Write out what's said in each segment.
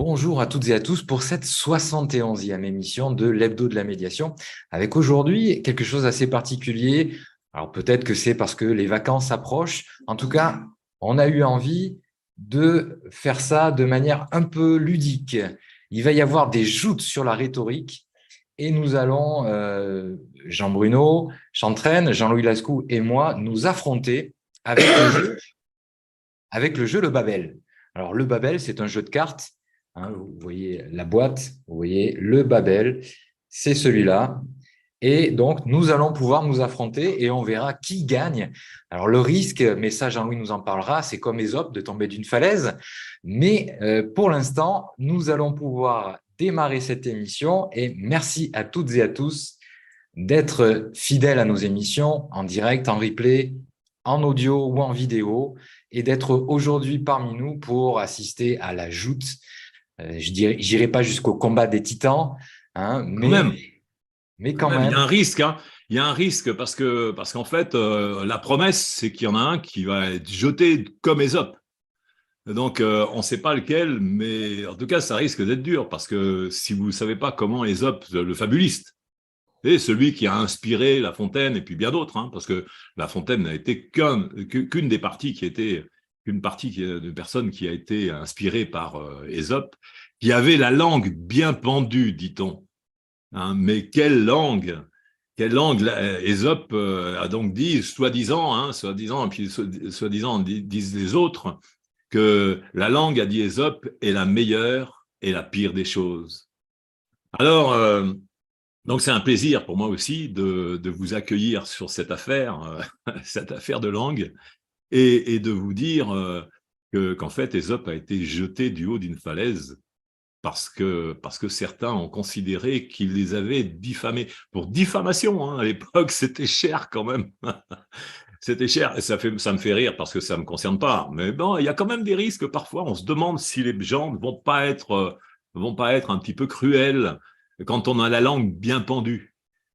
Bonjour à toutes et à tous pour cette 71e émission de l'Hebdo de la médiation, avec aujourd'hui quelque chose d'assez particulier. Alors peut-être que c'est parce que les vacances approchent. En tout cas, on a eu envie de faire ça de manière un peu ludique. Il va y avoir des joutes sur la rhétorique et nous allons, Jean-Bruno Chantraine, Jean-Louis Lascou et moi, nous affronter avec le jeu Le Babel. Alors, le Babel, c'est un jeu de cartes. Hein, vous voyez la boîte, vous voyez le Babel, c'est celui-là. Et donc, nous allons pouvoir nous affronter et on verra qui gagne. Alors, le risque, mais ça, Jean-Louis nous en parlera, c'est comme Ésope de tomber d'une falaise. Mais pour l'instant, nous allons pouvoir démarrer cette émission et merci à toutes et à tous d'être fidèles à nos émissions en direct, en replay, en audio ou en vidéo et d'être aujourd'hui parmi nous pour assister à la joute. J'irai pas jusqu'au combat des titans, hein, Quand même, mais quand quand même, il y a même. un risque, hein. Il y a un risque parce qu'en fait, la promesse, c'est qu'il y en a un qui va être jeté comme Ésope. Donc, on ne sait pas lequel, mais en tout cas, ça risque d'être dur parce que si vous ne savez pas comment Ésope, le fabuliste, et celui qui a inspiré La Fontaine et puis bien d'autres, hein, parce que La Fontaine n'a été qu'une des parties qui était une partie de personne qui a été inspirée par Ésope, qui avait la langue bien pendue, dit-on. Hein, mais quelle langue Ésope a donc dit, soi-disant, et puis soi-disant disent les autres, que la langue, a dit Ésope, est la meilleure et la pire des choses. Alors, donc c'est un plaisir pour moi aussi de vous accueillir sur cette affaire, cette affaire de langue, et de vous dire qu'en fait, Ésope a été jeté du haut d'une falaise parce que certains ont considéré qu'il les avait diffamés. Pour diffamation, hein, à l'époque, c'était cher quand même. C'était cher, et ça me fait rire parce que ça ne me concerne pas. Mais bon, il y a quand même des risques parfois. On se demande si les gens ne vont pas être un petit peu cruels quand on a la langue bien pendue.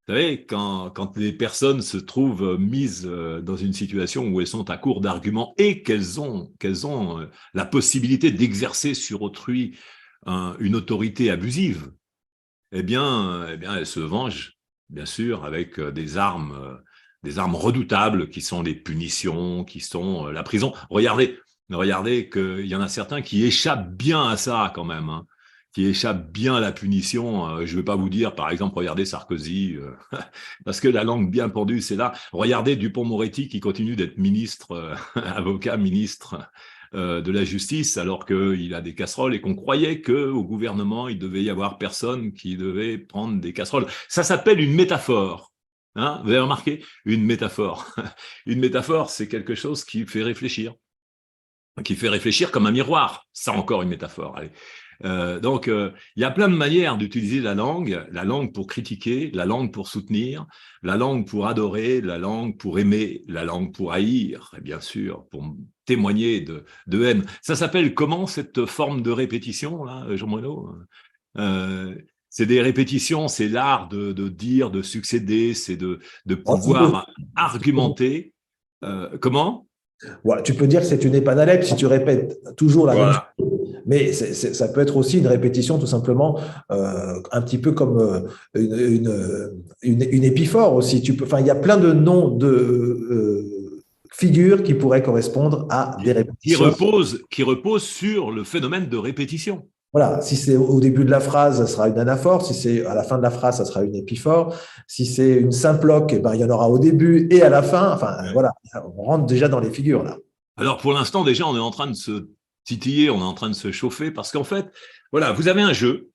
Vous savez, quand les personnes se trouvent mises dans une situation où elles sont à court d'arguments et qu'elles ont la possibilité d'exercer sur autrui une autorité abusive, eh bien, elle se venge, bien sûr, avec des armes redoutables qui sont les punitions, qui sont la prison. Regardez qu'il y en a certains qui échappent bien à ça quand même, hein, qui échappent bien à la punition. Je ne vais pas vous dire, par exemple, regardez Sarkozy, parce que la langue bien pendue, c'est là. Regardez Dupond-Moretti qui continue d'être ministre, avocat, ministre de la justice, alors qu'il a des casseroles et qu'on croyait qu'au gouvernement, il devait y avoir personne qui devait prendre des casseroles. Ça s'appelle une métaphore. Hein, vous avez remarqué? Une métaphore. Une métaphore, c'est quelque chose qui fait réfléchir comme un miroir. Ça encore une métaphore. Allez. Donc, il y a plein de manières d'utiliser la langue pour critiquer, la langue pour soutenir, la langue pour adorer, la langue pour aimer, la langue pour haïr, et bien sûr, pour témoigner de haine. Ça s'appelle comment cette forme de répétition, là, Jean-Bruno? C'est des répétitions, c'est l'art de dire, de succéder, c'est de Oh, tu peux, pouvoir argumenter. Comment? voilà, tu peux dire que c'est une épanalèpse si tu répètes toujours la même Voilà. chose, mais ça peut être aussi une répétition tout simplement, un petit peu comme une épiphore aussi. Enfin, il y a plein de noms de figures qui pourraient correspondre à des répétitions. Qui repose sur le phénomène de répétition. Voilà, si c'est au début de la phrase, ça sera une anaphore. Si c'est à la fin de la phrase, ça sera une épiphore. Si c'est une symploque, eh ben, il y en aura au début et à la fin. Enfin, voilà, on rentre déjà dans les figures là. Alors pour l'instant, déjà, on est en train de se titiller, on est en train de se chauffer, parce qu'en fait, voilà, vous avez un jeu.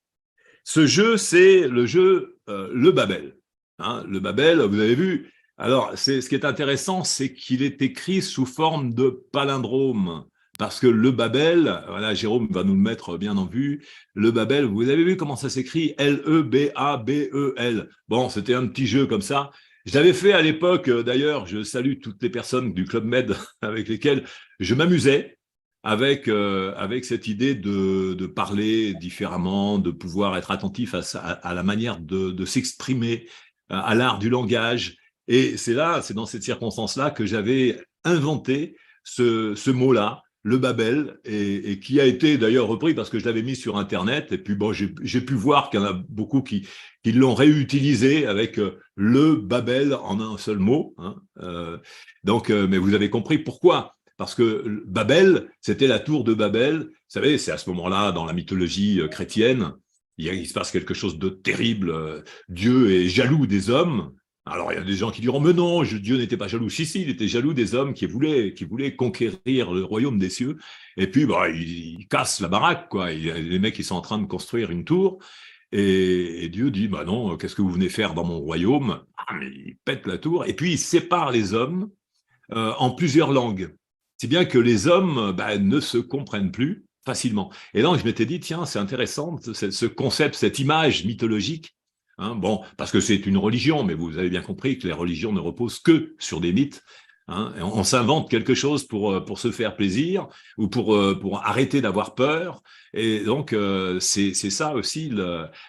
Ce jeu, c'est le jeu Le Babel. Hein, le Babel, vous avez vu. Alors, ce qui est intéressant, c'est qu'il est écrit sous forme de palindrome. Parce que le Babel, voilà, Jérôme va nous le mettre bien en vue. Le Babel, vous avez vu comment ça s'écrit? L-E-B-A-B-E-L. Bon, c'était un petit jeu comme ça. Je l'avais fait à l'époque, d'ailleurs, je salue toutes les personnes du Club Med avec lesquelles je m'amusais avec cette idée de parler différemment, de pouvoir être attentif à la manière de s'exprimer, à l'art du langage. Et c'est dans cette circonstance-là que j'avais inventé ce mot-là, le Babel, et qui a été d'ailleurs repris parce que je l'avais mis sur Internet, et puis bon, j'ai pu voir qu'il y en a beaucoup qui l'ont réutilisé avec le Babel en un seul mot. Hein. Mais vous avez compris pourquoi. Parce que Babel, c'était la tour de Babel. Vous savez, c'est à ce moment-là, dans la mythologie chrétienne, il se passe quelque chose de terrible. Dieu est jaloux des hommes. Alors, il y a des gens qui diront, mais non, Dieu n'était pas jaloux. Si, il était jaloux des hommes qui voulaient conquérir le royaume des cieux. Et puis, bah, il casse la baraque, quoi. Les mecs, ils sont en train de construire une tour. Et Dieu dit, bah non, qu'est-ce que vous venez faire dans mon royaume? Ah, mais il pète la tour. Et puis, il sépare les hommes en plusieurs langues. Si bien que les hommes ne se comprennent plus facilement. Et donc, je m'étais dit, tiens, c'est intéressant, ce concept, cette image mythologique. Hein, bon, parce que c'est une religion, mais vous avez bien compris que les religions ne reposent que sur des mythes. Hein, et on s'invente quelque chose pour se faire plaisir ou pour arrêter d'avoir peur. Et donc, c'est ça aussi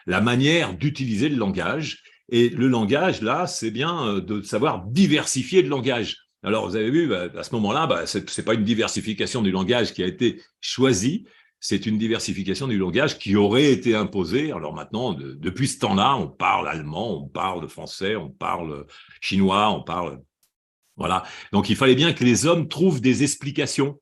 la manière d'utiliser le langage. Et le langage, là, c'est bien de savoir diversifier le langage. Alors, vous avez vu, à ce moment-là, c'est pas une diversification du langage qui a été choisie, c'est une diversification du langage qui aurait été imposée. Alors maintenant, depuis ce temps-là, on parle allemand, on parle français, on parle chinois, on parle… Voilà. Donc, il fallait bien que les hommes trouvent des explications.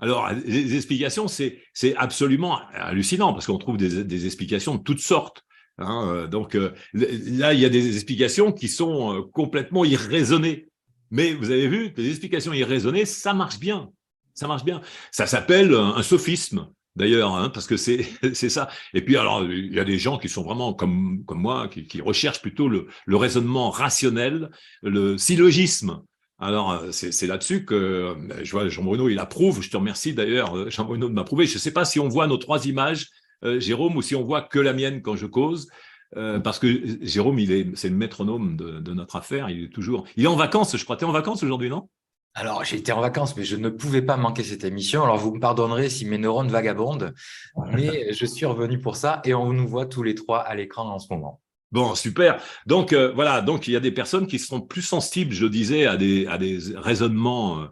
Alors, les explications, c'est absolument hallucinant parce qu'on trouve des explications de toutes sortes. Hein. Donc, là, il y a des explications qui sont complètement irraisonnées. Mais vous avez vu, les explications irraisonnées, ça marche bien. Ça marche bien. Ça s'appelle un sophisme, d'ailleurs, hein, parce que c'est ça. Et puis, alors, il y a des gens qui sont vraiment comme moi, qui recherchent plutôt le raisonnement rationnel, le syllogisme. Alors, c'est là-dessus que je vois Jean-Bruno, il approuve. Je te remercie d'ailleurs, Jean-Bruno, de m'approuver. Je ne sais pas si on voit nos 3 images, Jérôme, ou si on voit que la mienne quand je cause. Parce que Jérôme, c'est le métronome de notre affaire. Il est en vacances, je crois. Tu es en vacances aujourd'hui, non? Alors, j'ai été en vacances, mais je ne pouvais pas manquer cette émission. Alors, vous me pardonnerez si mes neurones vagabondent, mais je suis revenu pour ça et on nous voit tous les 3 à l'écran en ce moment. Bon, super. Donc, voilà. Donc, il y a des personnes qui sont plus sensibles, je disais, à des raisonnements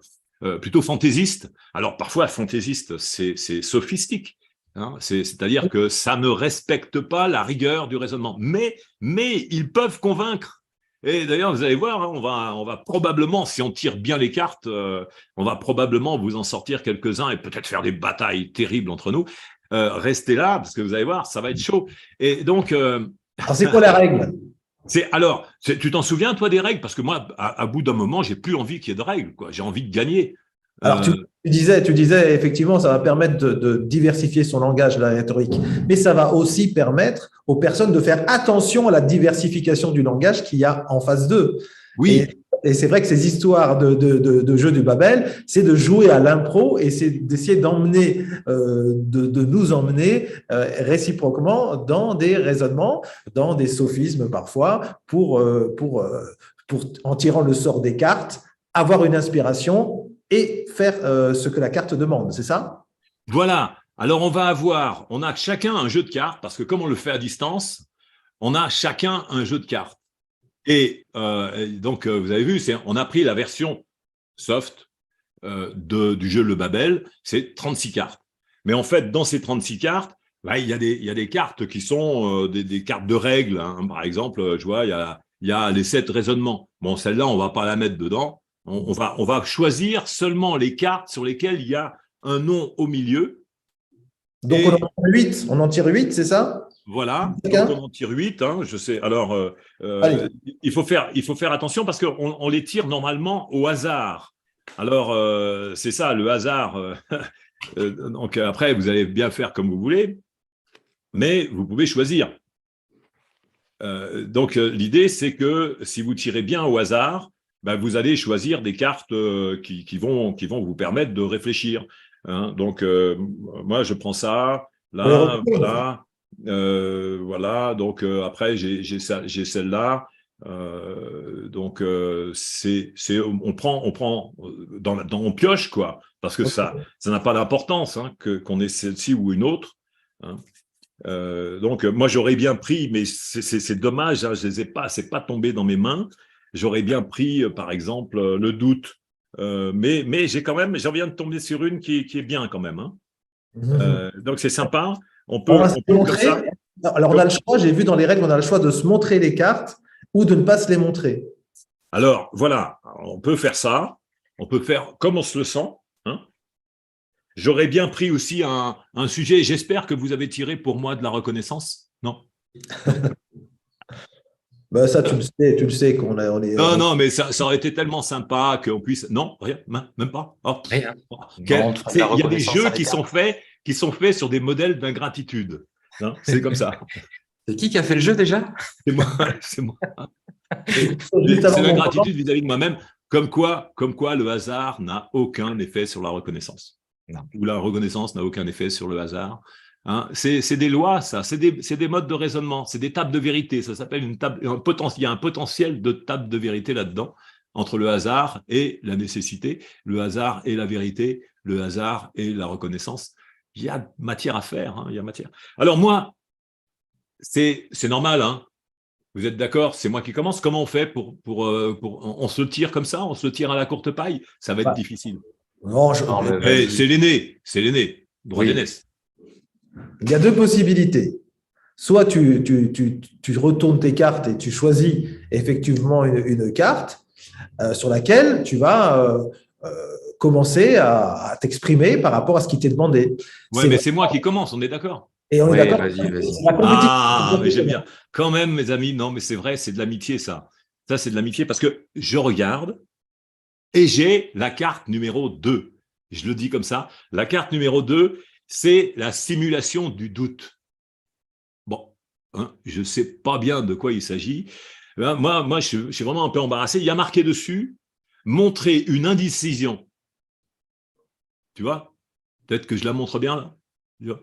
plutôt fantaisistes. Alors, parfois, fantaisiste, c'est sophistique. Hein, c'est-à-dire que ça ne respecte pas la rigueur du raisonnement. Mais ils peuvent convaincre. Et d'ailleurs, vous allez voir, hein, on va probablement, si on tire bien les cartes, on va probablement vous en sortir quelques-uns et peut-être faire des batailles terribles entre nous. Restez là, parce que vous allez voir, ça va être chaud. Et donc… Alors, c'est quoi la règle? Tu t'en souviens, toi, des règles? Parce que moi, à bout d'un moment, j'ai plus envie qu'il y ait de règles, quoi. J'ai envie de gagner. Alors, tu disais, effectivement, ça va permettre de diversifier son langage, la rhétorique, mais ça va aussi permettre aux personnes de faire attention à la diversification du langage qu'il y a en face d'eux. Oui. Et c'est vrai que ces histoires de jeux du Babel, c'est de jouer à l'impro et c'est d'essayer d'emmener, de nous emmener réciproquement dans des raisonnements, dans des sophismes parfois, pour en tirant le sort des cartes, avoir une inspiration et faire ce que la carte demande, c'est ça? Voilà. Alors, on a chacun un jeu de cartes, parce que comme on le fait à distance, on a chacun un jeu de cartes. Et donc, vous avez vu, on a pris la version soft du jeu Le Babel, c'est 36 cartes. Mais en fait, dans ces 36 cartes, il y a des cartes qui sont des cartes de règles. Hein. Par exemple, je vois, il y a les 7 raisonnements. Bon, celle-là, on ne va pas la mettre dedans. On va choisir seulement les cartes sur lesquelles il y a un nom au milieu. Donc, on en tire 8, c'est ça? Voilà, donc on en tire 8, hein, je sais. Alors, il faut faire attention parce qu'on les tire normalement au hasard. Alors, c'est ça, le hasard. Donc, après, vous allez bien faire comme vous voulez, mais vous pouvez choisir. Donc, l'idée, c'est que si vous tirez bien au hasard, vous allez choisir des cartes qui vont vous permettre de réfléchir. Hein. Donc, moi, je prends ça, là, voilà. Voilà, donc après j'ai celle-là. Donc on pioche quoi, parce que ça n'a pas d'importance hein, qu'on ait celle-ci ou une autre. Hein. Donc moi j'aurais bien pris, mais c'est dommage, hein, c'est pas tombé dans mes mains. J'aurais bien pris par exemple le doute. Mais j'en viens de tomber sur une qui est bien quand même. Hein. Donc c'est sympa. On peut comme ça. Alors on a le choix, j'ai vu dans les règles, on a le choix de se montrer les cartes ou de ne pas se les montrer. Alors voilà, on peut faire ça. On peut faire comme on se le sent. Hein. J'aurais bien pris aussi un sujet. J'espère que vous avez tiré pour moi de la reconnaissance. Non. Ben ça, tu le sais qu'on est. Non, mais ça aurait été tellement sympa qu'on puisse. Non, rien, même pas. Oh. Rien. Il y a des jeux qui sont faits sur des modèles d'ingratitude. Hein, c'est comme ça. C'est qui a fait le jeu déjà? C'est moi. C'est l'ingratitude vis-à-vis de moi-même. Comme quoi le hasard n'a aucun effet sur la reconnaissance. Non. Ou la reconnaissance n'a aucun effet sur le hasard. Hein, c'est des lois, ça, c'est des modes de raisonnement, c'est des tables de vérité. Ça s'appelle il y a un potentiel de table de vérité là-dedans, entre le hasard et la nécessité, le hasard et la vérité, le hasard et la reconnaissance. Il y a matière à faire, hein, il y a matière. Alors moi, c'est normal, hein. Vous êtes d'accord? C'est moi qui commence. Comment on fait on se tire comme ça? On se tire à la courte paille? Ça va être difficile. Non, c'est l'aîné, droit d'aînesse. Il y a deux possibilités. Soit tu retournes tes cartes et tu choisis effectivement une carte sur laquelle tu vas commencer à t'exprimer par rapport à ce qui t'est demandé. Oui, mais c'est moi qui commence, on est d'accord? Et on est d'accord. Vas-y. Ah, mais j'aime bien. Quand même, mes amis, non, mais c'est vrai, c'est de l'amitié, ça. Ça, c'est de l'amitié parce que je regarde et j'ai la carte numéro 2. Je le dis comme ça. La carte numéro 2, c'est la simulation du doute. Bon, hein, je ne sais pas bien de quoi il s'agit. Moi, je suis vraiment un peu embarrassé. Il y a marqué dessus, montrer une indécision. Tu vois? Peut-être que je la montre bien là. Tu vois,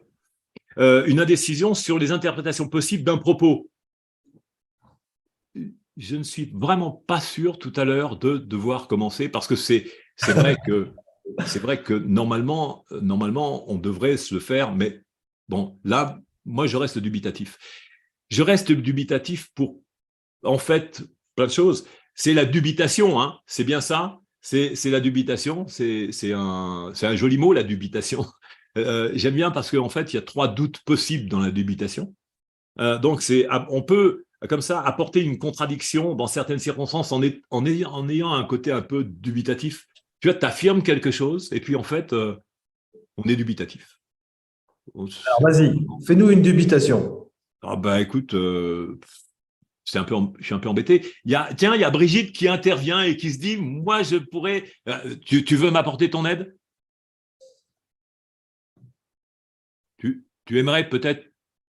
une indécision sur les interprétations possibles d'un propos. Je ne suis vraiment pas sûr tout à l'heure de devoir commencer parce que c'est vrai que normalement on devrait se le faire, mais bon, là, moi je reste dubitatif. Je reste dubitatif pour en fait plein de choses. C'est la dubitation, hein, c'est bien ça. C'est la dubitation. C'est un joli mot, la dubitation. J'aime bien parce qu'en fait, il y a 3 doutes possibles dans la dubitation. Donc, on peut, comme ça, apporter une contradiction dans certaines circonstances en ayant un côté un peu dubitatif. Tu vois, tu affirmes quelque chose et puis, en fait, on est dubitatif. Alors, vas-y, fais-nous une dubitation. Ah ben, écoute, je suis un peu embêté. Il y a Brigitte qui intervient et qui se dit, moi, je pourrais… tu veux m'apporter ton aide? Tu aimerais peut-être…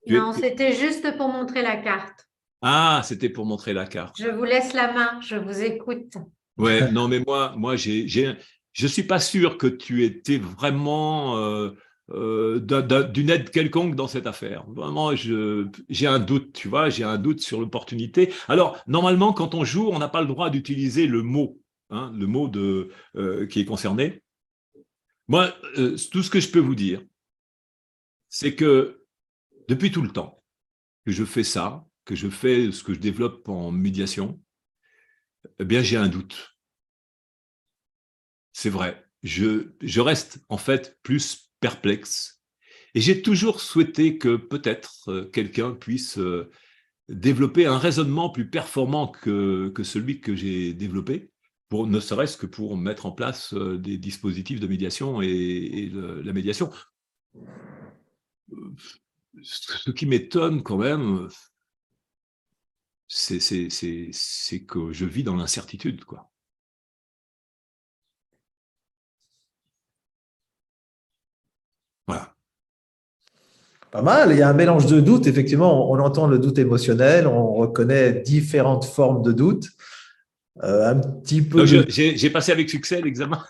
Non, c'était juste pour montrer la carte. Ah, c'était pour montrer la carte. Je vous laisse la main, je vous écoute. Ouais, non, mais moi, je suis pas sûr que tu étais vraiment d'une aide quelconque dans cette affaire. Vraiment, j'ai un doute, tu vois, j'ai un doute sur l'opportunité. Alors, normalement, quand on joue, on n'a pas le droit d'utiliser le mot, hein, le mot qui est concerné. Moi, tout ce que je peux vous dire, c'est que depuis tout le temps que je fais ça, que je fais ce que je développe en médiation, eh bien, j'ai un doute. C'est vrai. Je reste en fait plus perplexe. Et j'ai toujours souhaité que peut-être quelqu'un puisse développer un raisonnement plus performant que celui que j'ai développé, ne serait-ce que pour mettre en place des dispositifs de médiation et la médiation. Ce qui m'étonne quand même, c'est que je vis dans l'incertitude, quoi. Voilà. Pas mal, il y a un mélange de doutes. Effectivement, on entend le doute émotionnel, on reconnaît différentes formes de doute. Un petit peu. J'ai passé avec succès l'examen.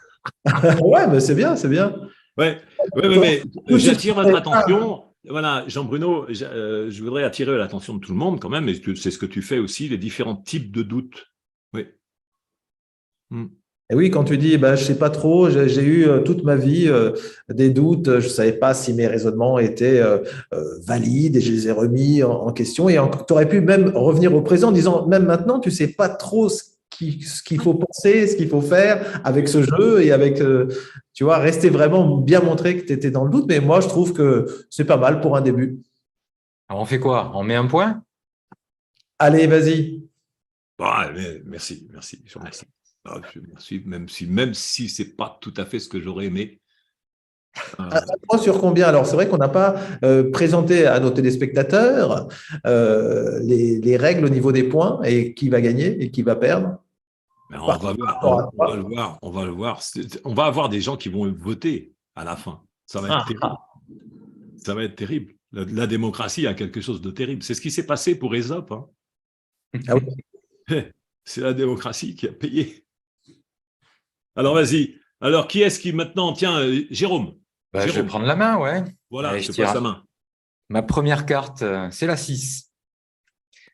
Ouais, mais c'est bien, c'est bien. Ouais, mais j'attire votre attention. Voilà, Jean-Bruno, je voudrais attirer l'attention de tout le monde quand même, et c'est ce que tu fais aussi, les différents types de doutes. Oui. Et oui, quand tu dis, je ne sais pas trop, j'ai eu toute ma vie des doutes, je ne savais pas si mes raisonnements étaient valides et je les ai remis en question. Et tu aurais pu même revenir au présent en disant, même maintenant, tu ne sais pas trop ce ce qu'il faut penser, ce qu'il faut faire avec ce jeu et avec, tu vois, rester vraiment bien montré que tu étais dans le doute. Mais moi, je trouve que c'est pas mal pour un début. Alors, on fait quoi? On met un point? Allez, vas-y. Merci, je vous remercie. Je vous remercie, même si ce n'est pas tout à fait ce que j'aurais aimé. Un point sur combien? Alors, c'est vrai qu'on n'a pas présenté à nos téléspectateurs les règles au niveau des points et qui va gagner et qui va perdre. Mais on va le voir. On va avoir des gens qui vont voter à la fin. Ça va être terrible. Ça va être terrible. La démocratie a quelque chose de terrible. C'est ce qui s'est passé pour Aesop. Hein. Ah oui. C'est la démocratie qui a payé. Alors, vas-y. Alors, qui est-ce qui maintenant… Tiens, Jérôme. Je vais prendre la main, ouais. Voilà, Allez, je te passe la main. Ma première carte, c'est la 6.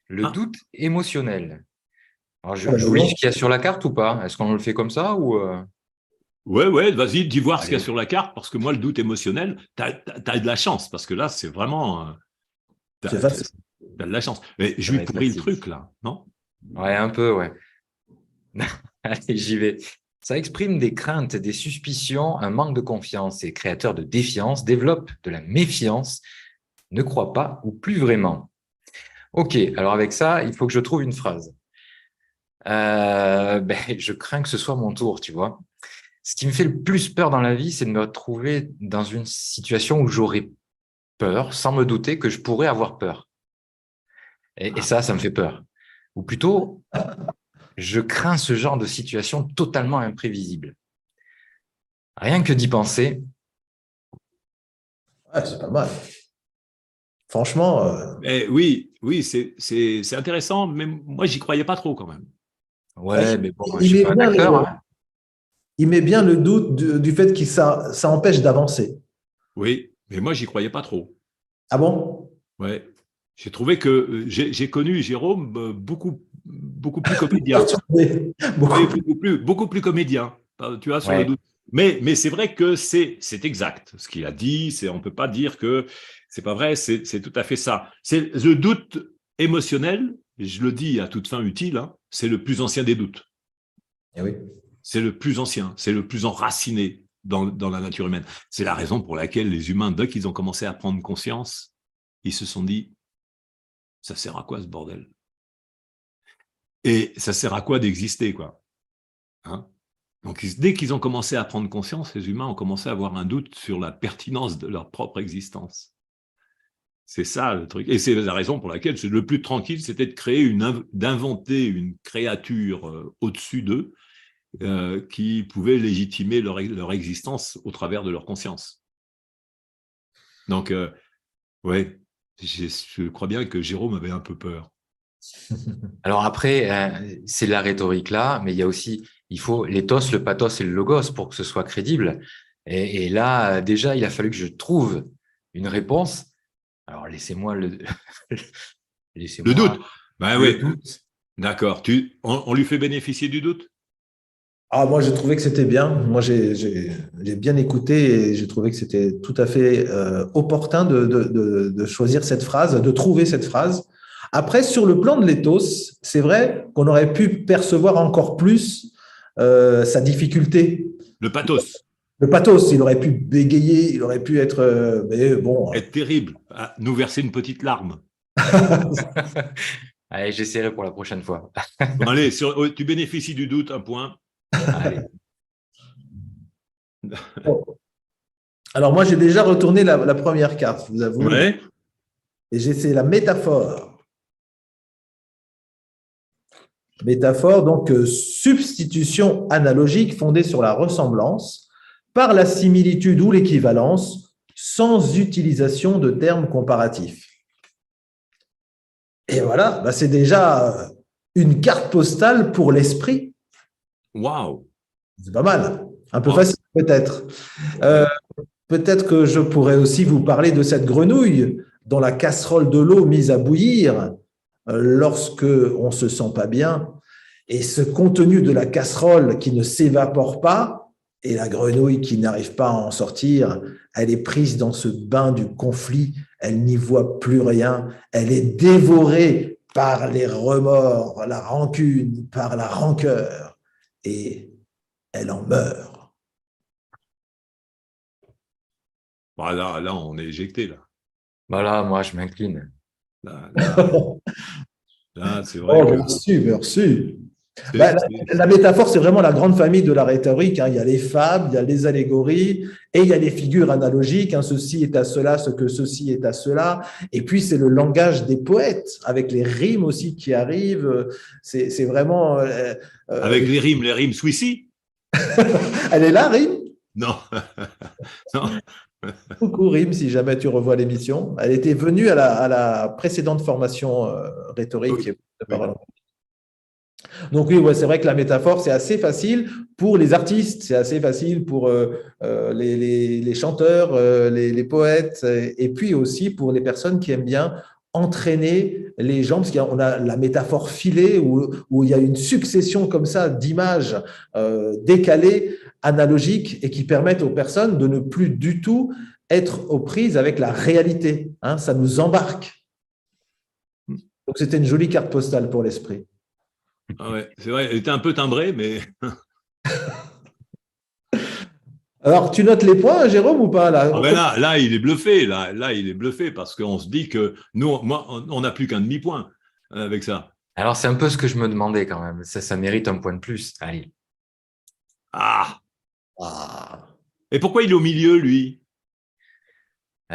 Le doute émotionnel. Alors, je vous lis ce qu'il y a sur la carte ou pas? Est-ce qu'on le fait comme ça ou Ouais, vas-y, dis voir ce qu'il y a sur la carte, parce que moi, le doute émotionnel, tu as de la chance, parce que là, c'est vraiment… tu as de la chance. Mais je lui pourris le truc, là, non? Ouais, un peu, ouais. Allez, j'y vais. Ça exprime des craintes, des suspicions, un manque de confiance et créateur de défiance, développe de la méfiance, ne croit pas ou plus vraiment. Ok, alors avec ça, il faut que je trouve une phrase. Je crains que ce soit mon tour, tu vois. Ce qui me fait le plus peur dans la vie, c'est de me retrouver dans une situation où j'aurais peur, sans me douter que je pourrais avoir peur. Et ça me fait peur. Ou plutôt, je crains ce genre de situation totalement imprévisible. Rien que d'y penser. Ouais, c'est pas mal. Franchement. Oui, c'est intéressant, mais moi, j'y croyais pas trop quand même. Ouais, mais bon, je suis pas un acteur. Il met bien le doute du fait que ça empêche d'avancer. Oui, mais moi, j'y croyais pas trop. Ah bon? Ouais. J'ai trouvé que j'ai connu Jérôme beaucoup plus comédien. beaucoup plus comédien, tu vois, sur le doute. Mais c'est vrai que c'est exact. Ce qu'il a dit, on ne peut pas dire que c'est pas vrai, c'est tout à fait ça. C'est le doute émotionnel, je le dis à toute fin utile, hein, c'est le plus ancien des doutes. Eh oui. C'est le plus ancien, c'est le plus enraciné dans la nature humaine. C'est la raison pour laquelle les humains, dès qu'ils ont commencé à prendre conscience, ils se sont dit, ça sert à quoi ce bordel? Et ça sert à quoi d'exister, quoi, hein? Donc, dès qu'ils ont commencé à prendre conscience, les humains ont commencé à avoir un doute sur la pertinence de leur propre existence. C'est ça le truc. Et c'est la raison pour laquelle le plus tranquille, c'était d'inventer une créature au-dessus d'eux qui pouvait légitimer leur existence au travers de leur conscience. Donc, ouais, je crois bien que Jérôme avait un peu peur. Alors après, c'est de la rhétorique là, mais il y a aussi, il faut l'éthos, le pathos et le logos pour que ce soit crédible. Et là, déjà, il a fallu que je trouve une réponse. Alors laissez-moi le doute. Ben oui. Doute. D'accord. On lui fait bénéficier du doute? Ah, moi, j'ai trouvé que c'était bien. Moi, j'ai bien écouté et j'ai trouvé que c'était tout à fait opportun de choisir cette phrase, de trouver cette phrase. Après, sur le plan de l'éthos, c'est vrai qu'on aurait pu percevoir encore plus sa difficulté. Le pathos. Le pathos, il aurait pu bégayer, il aurait pu être… mais bon. Être terrible, nous verser une petite larme. Allez, j'essaierai pour la prochaine fois. Bon, allez, tu bénéficies du doute, un point. Allez. Alors, moi, j'ai déjà retourné la première carte, je vous avoue. Ouais. Et j'ai essayé la métaphore. Métaphore, donc substitution analogique fondée sur la ressemblance par la similitude ou l'équivalence sans utilisation de termes comparatifs. Et voilà, c'est déjà une carte postale pour l'esprit. Waouh! C'est pas mal. Un peu facile peut-être. Peut-être que je pourrais aussi vous parler de cette grenouille dans la casserole de l'eau mise à bouillir lorsque on ne se sent pas bien. Et ce contenu de la casserole qui ne s'évapore pas, et la grenouille qui n'arrive pas à en sortir, elle est prise dans ce bain du conflit, elle n'y voit plus rien, elle est dévorée par les remords, la rancune, par la rancœur, et elle en meurt. Bon, là, on est éjecté. Voilà, moi, je m'incline. Là, là, là, c'est vrai Oh, que merci, merci. Ben, c'est- c'est- la métaphore, c'est vraiment la grande famille de la rhétorique, hein. Il y a les fables, il y a les allégories et il y a les figures analogiques, hein. Ceci est à cela, ce que ceci est à cela. Et puis, c'est le langage des poètes, avec les rimes aussi qui arrivent. C'est vraiment… avec les rimes Swissy? Elle est là, Rime? Non, non. Coucou, Rime, si jamais tu revois l'émission. Elle était venue à la précédente formation rhétorique Oui, de oui. parole. Donc oui, ouais, c'est vrai que la métaphore, c'est assez facile pour les artistes, c'est assez facile pour les chanteurs, les poètes, et puis aussi pour les personnes qui aiment bien entraîner les gens, parce qu'on a la métaphore filée, où il y a une succession comme ça d'images décalées, analogiques, et qui permettent aux personnes de ne plus du tout être aux prises avec la réalité, hein, ça nous embarque. Donc c'était une jolie carte postale pour l'esprit. Ah ouais, c'est vrai, elle était un peu timbrée, mais Alors, tu notes les points, Jérôme, ou pas là? ah ben là, il est bluffé. Là, il est bluffé parce qu'on se dit que nous, moi, on n'a plus qu'un demi-point avec ça. Alors, c'est un peu ce que je me demandais quand même. Ça mérite un point de plus. Allez. Ah! Ah, Et pourquoi il est au milieu, lui?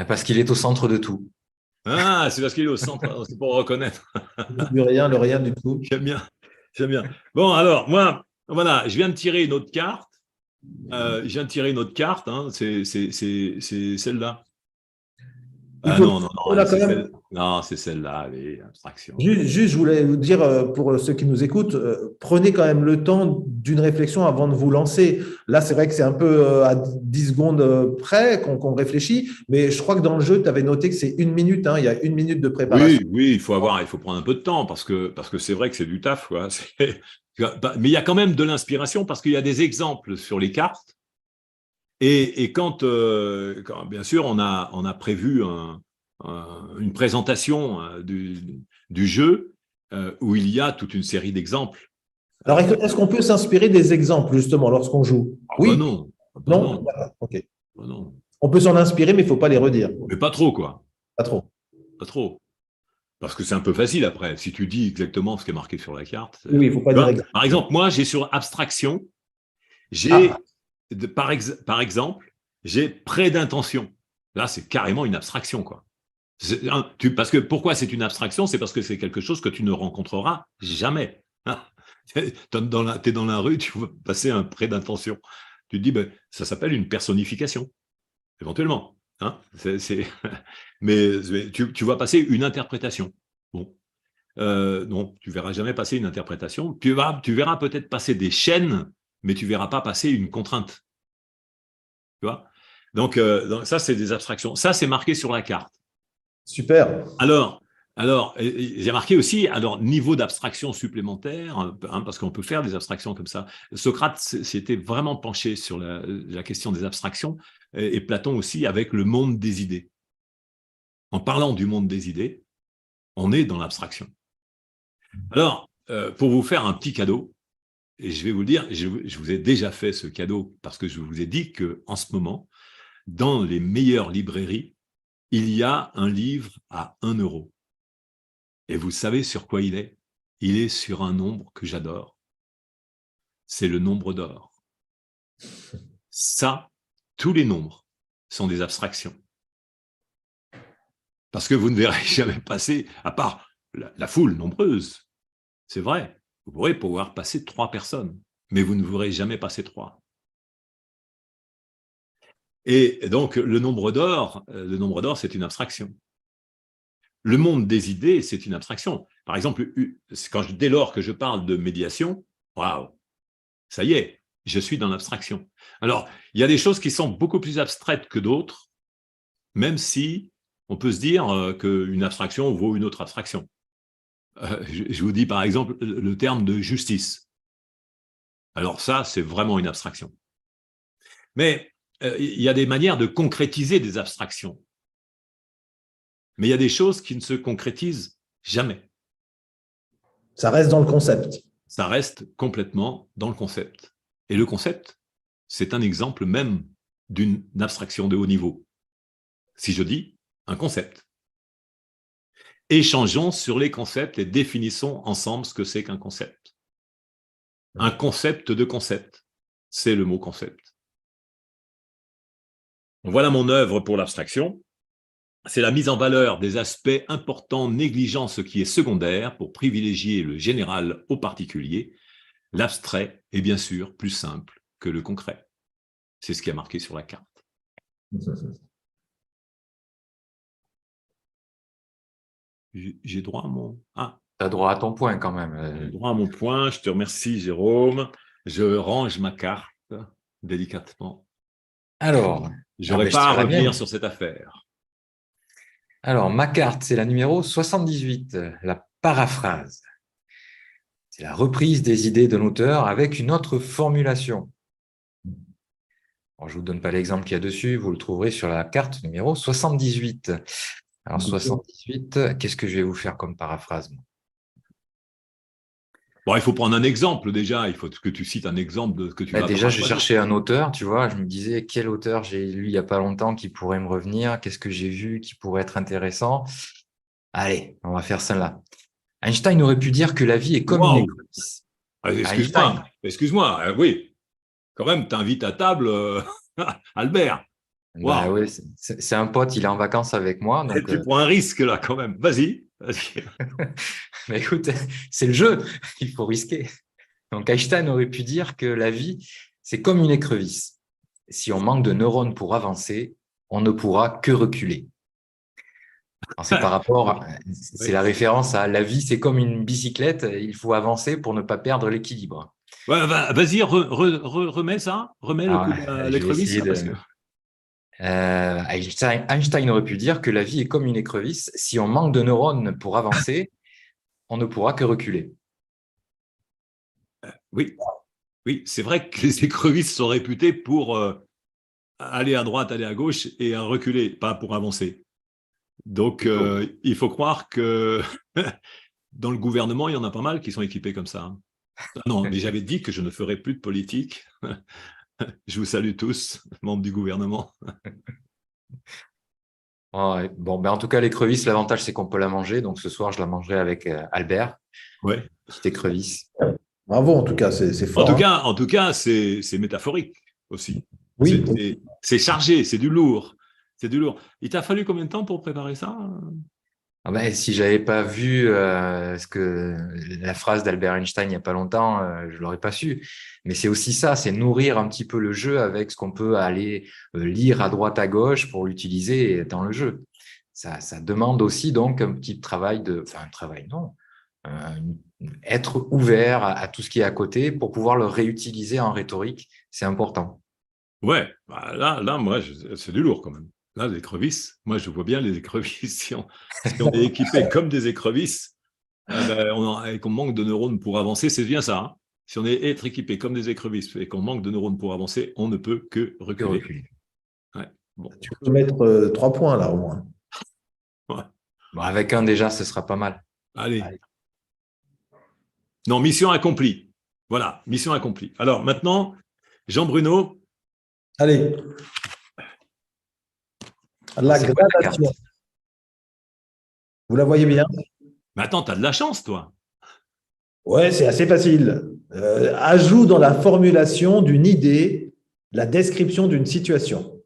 Parce qu'il est au centre de tout. Ah, c'est parce qu'il est au centre, c'est pour reconnaître. le rien du tout. J'aime bien, j'aime bien. Bon, alors, moi, voilà, je viens de tirer une autre carte. Je viens de tirer une autre carte, hein, c'est celle-là. Ah Écoute, non, non, on non, a quand même… c'est celle-là, allez, abstraction. Juste, je voulais vous dire, pour ceux qui nous écoutent, prenez quand même le temps d'une réflexion avant de vous lancer. Là, c'est vrai que c'est un peu à 10 secondes près qu'on réfléchit, mais je crois que dans le jeu, tu avais noté que c'est 1 minute, hein, il y a 1 minute de préparation. Oui, oui, il faut prendre un peu de temps parce que c'est vrai que c'est du taf, quoi. Mais il y a quand même de l'inspiration parce qu'il y a des exemples sur les cartes. Et quand, bien sûr, on a prévu une présentation du jeu où il y a toute une série d'exemples. Alors, est-ce qu'on peut s'inspirer des exemples, justement, lorsqu'on joue? Ah bah Oui? non, ah bah Non? non, D'accord, ok. ah bah non. On peut s'en inspirer, mais il ne faut pas les redire. Mais pas trop, quoi. Pas trop. Pas trop. Parce que c'est un peu facile après. Si tu dis exactement ce qui est marqué sur la carte. Oui, il ne faut pas Tu dire vois, exact. par exemple, moi, j'ai sur abstraction, j'ai, Ah, par exemple, j'ai près d'intention. Là, c'est carrément une abstraction, quoi. Parce que pourquoi c'est une abstraction? C'est parce que c'est quelque chose que tu ne rencontreras jamais. Tu es dans la rue, tu vas passer un prêt d'intention. Tu te dis, ben, ça s'appelle une personnification, éventuellement. Hein. Mais tu vas passer une interprétation. Bon. Non, tu ne verras jamais passer une interprétation. Tu verras peut-être passer des chaînes, mais tu ne verras pas passer une contrainte. Tu vois, donc, ça, c'est des abstractions. Ça, c'est marqué sur la carte. super. Alors, j'ai marqué aussi, alors, niveau d'abstraction supplémentaire, hein, parce qu'on peut faire des abstractions comme ça. Socrate s'était vraiment penché sur la question des abstractions, et Platon aussi, avec le monde des idées. En parlant du monde des idées, on est dans l'abstraction. Alors, pour vous faire un petit cadeau, et je vais vous le dire, je vous ai déjà fait ce cadeau parce que je vous ai dit qu'en ce moment, dans les meilleures librairies, il y a un livre à 1 euro. Et vous savez sur quoi il est? Il est sur un nombre que j'adore. C'est le nombre d'or. Ça, tous les nombres sont des abstractions. Parce que vous ne verrez jamais passer, à part la foule nombreuse, c'est vrai, vous pourrez pouvoir passer 3 personnes, mais vous ne verrez jamais passer 3. Et donc, le nombre d'or, c'est une abstraction. Le monde des idées, c'est une abstraction. Par exemple, dès lors que je parle de médiation, waouh, ça y est, je suis dans l'abstraction. Alors, il y a des choses qui sont beaucoup plus abstraites que d'autres, même si on peut se dire qu'une abstraction vaut une autre abstraction. Je vous dis par exemple le terme de justice. Alors ça, c'est vraiment une abstraction. Mais il y a des manières de concrétiser des abstractions. Mais il y a des choses qui ne se concrétisent jamais. Ça reste dans le concept. Ça reste complètement dans le concept. Et le concept, c'est un exemple même d'une abstraction de haut niveau. Si je dis un concept. Échangeons sur les concepts et définissons ensemble ce que c'est qu'un concept. Un concept de concept, c'est le mot concept. Voilà mon œuvre pour l'abstraction. C'est la mise en valeur des aspects importants négligeant ce qui est secondaire pour privilégier le général au particulier. L'abstrait est bien sûr plus simple que le concret. C'est ce qui a marqué sur la carte. J'ai droit à mon... Ah, Tu as droit à ton point quand j'ai même. droit à mon point. Je te remercie, Jérôme. Je range ma carte délicatement. Alors, Je n'aurai je pas à dirais bien. revenir sur cette affaire. Alors, ma carte, c'est la numéro 78, la paraphrase. C'est la reprise des idées d'un auteur avec une autre formulation. Alors, je ne vous donne pas l'exemple qu'il y a dessus, vous le trouverez sur la carte numéro 78. Alors, 78, qu'est-ce que je vais vous faire comme paraphrase? Bon, il faut prendre un exemple déjà. Il faut que tu cites un exemple de ce que tu vas Déjà, je paraphraser. cherchais un auteur, tu vois, je me disais quel auteur j'ai lu il n'y a pas longtemps qui pourrait me revenir, qu'est-ce que j'ai vu qui pourrait être intéressant. Allez, on va faire celle-là. Einstein aurait pu dire que la vie est comme une Waouh. éclipse. Excuse-moi, excuse-moi. Oui, quand même, t'invites à table Albert. Bah Waouh. ouais, c'est un pote, il est en vacances avec moi. Donc, Tu prends un risque là quand même. Vas-y. mais écoute, c'est le jeu, il faut risquer. Donc Einstein aurait pu dire que la vie, c'est comme une écrevisse. Si on manque de neurones pour avancer, on ne pourra que reculer. C'est par rapport, c'est la référence à la vie, c'est comme une bicyclette, il faut avancer pour ne pas perdre l'équilibre. Ouais, vas-y, remets ça. Remets le coup Alors, de je vais l'écrevisse. essayer Là, parce que... Einstein aurait pu dire que la vie est comme une écrevisse. Si on manque de neurones pour avancer, on ne pourra que reculer. Oui, oui, c'est vrai que les écrevisses sont réputées pour aller à droite, aller à gauche et à reculer, pas pour avancer. Donc, il faut croire que dans le gouvernement, il y en a pas mal qui sont équipés comme ça. Ah non, mais j'avais dit que je ne ferais plus de politique. Je vous salue tous, membres du gouvernement. Ouais. Bon, en tout cas, l'écrevisse, l'avantage, c'est qu'on peut la manger. Donc, ce soir, je la mangerai avec Albert. Ouais. Petite écrevisse. Bravo, en tout cas, c'est fort. En tout cas, c'est métaphorique aussi. Oui. C'est chargé, c'est du lourd. C'est du lourd. Il t'a fallu combien de temps pour préparer ça? Si j'avais pas vu la phrase d'Albert Einstein il n'y a pas longtemps, je l'aurais pas su. Mais c'est aussi ça, c'est nourrir un petit peu le jeu avec ce qu'on peut aller lire à droite à gauche pour l'utiliser dans le jeu. Ça demande aussi donc un petit travail un travail non, être ouvert à tout ce qui est à côté pour pouvoir le réutiliser en rhétorique, c'est important. Ouais, là, moi, c'est du lourd quand même. Là, les écrevisses, moi, je vois bien les écrevisses. Si on est équipé comme des écrevisses, et qu'on manque de neurones pour avancer, c'est bien ça. Hein. Si on est être équipé comme des écrevisses et qu'on manque de neurones pour avancer, on ne peut que reculer. Ouais, bon. Tu peux mettre 3 points là au moins. Ouais. Bon, avec un déjà, ce sera pas mal. Allez. Non, mission accomplie. Voilà, mission accomplie. Alors maintenant, Jean-Bruno. Allez. La gradation. Vous la voyez bien? Mais attends, tu as de la chance, toi. Ouais, c'est assez facile. Ajout dans la formulation d'une idée, la description d'une situation.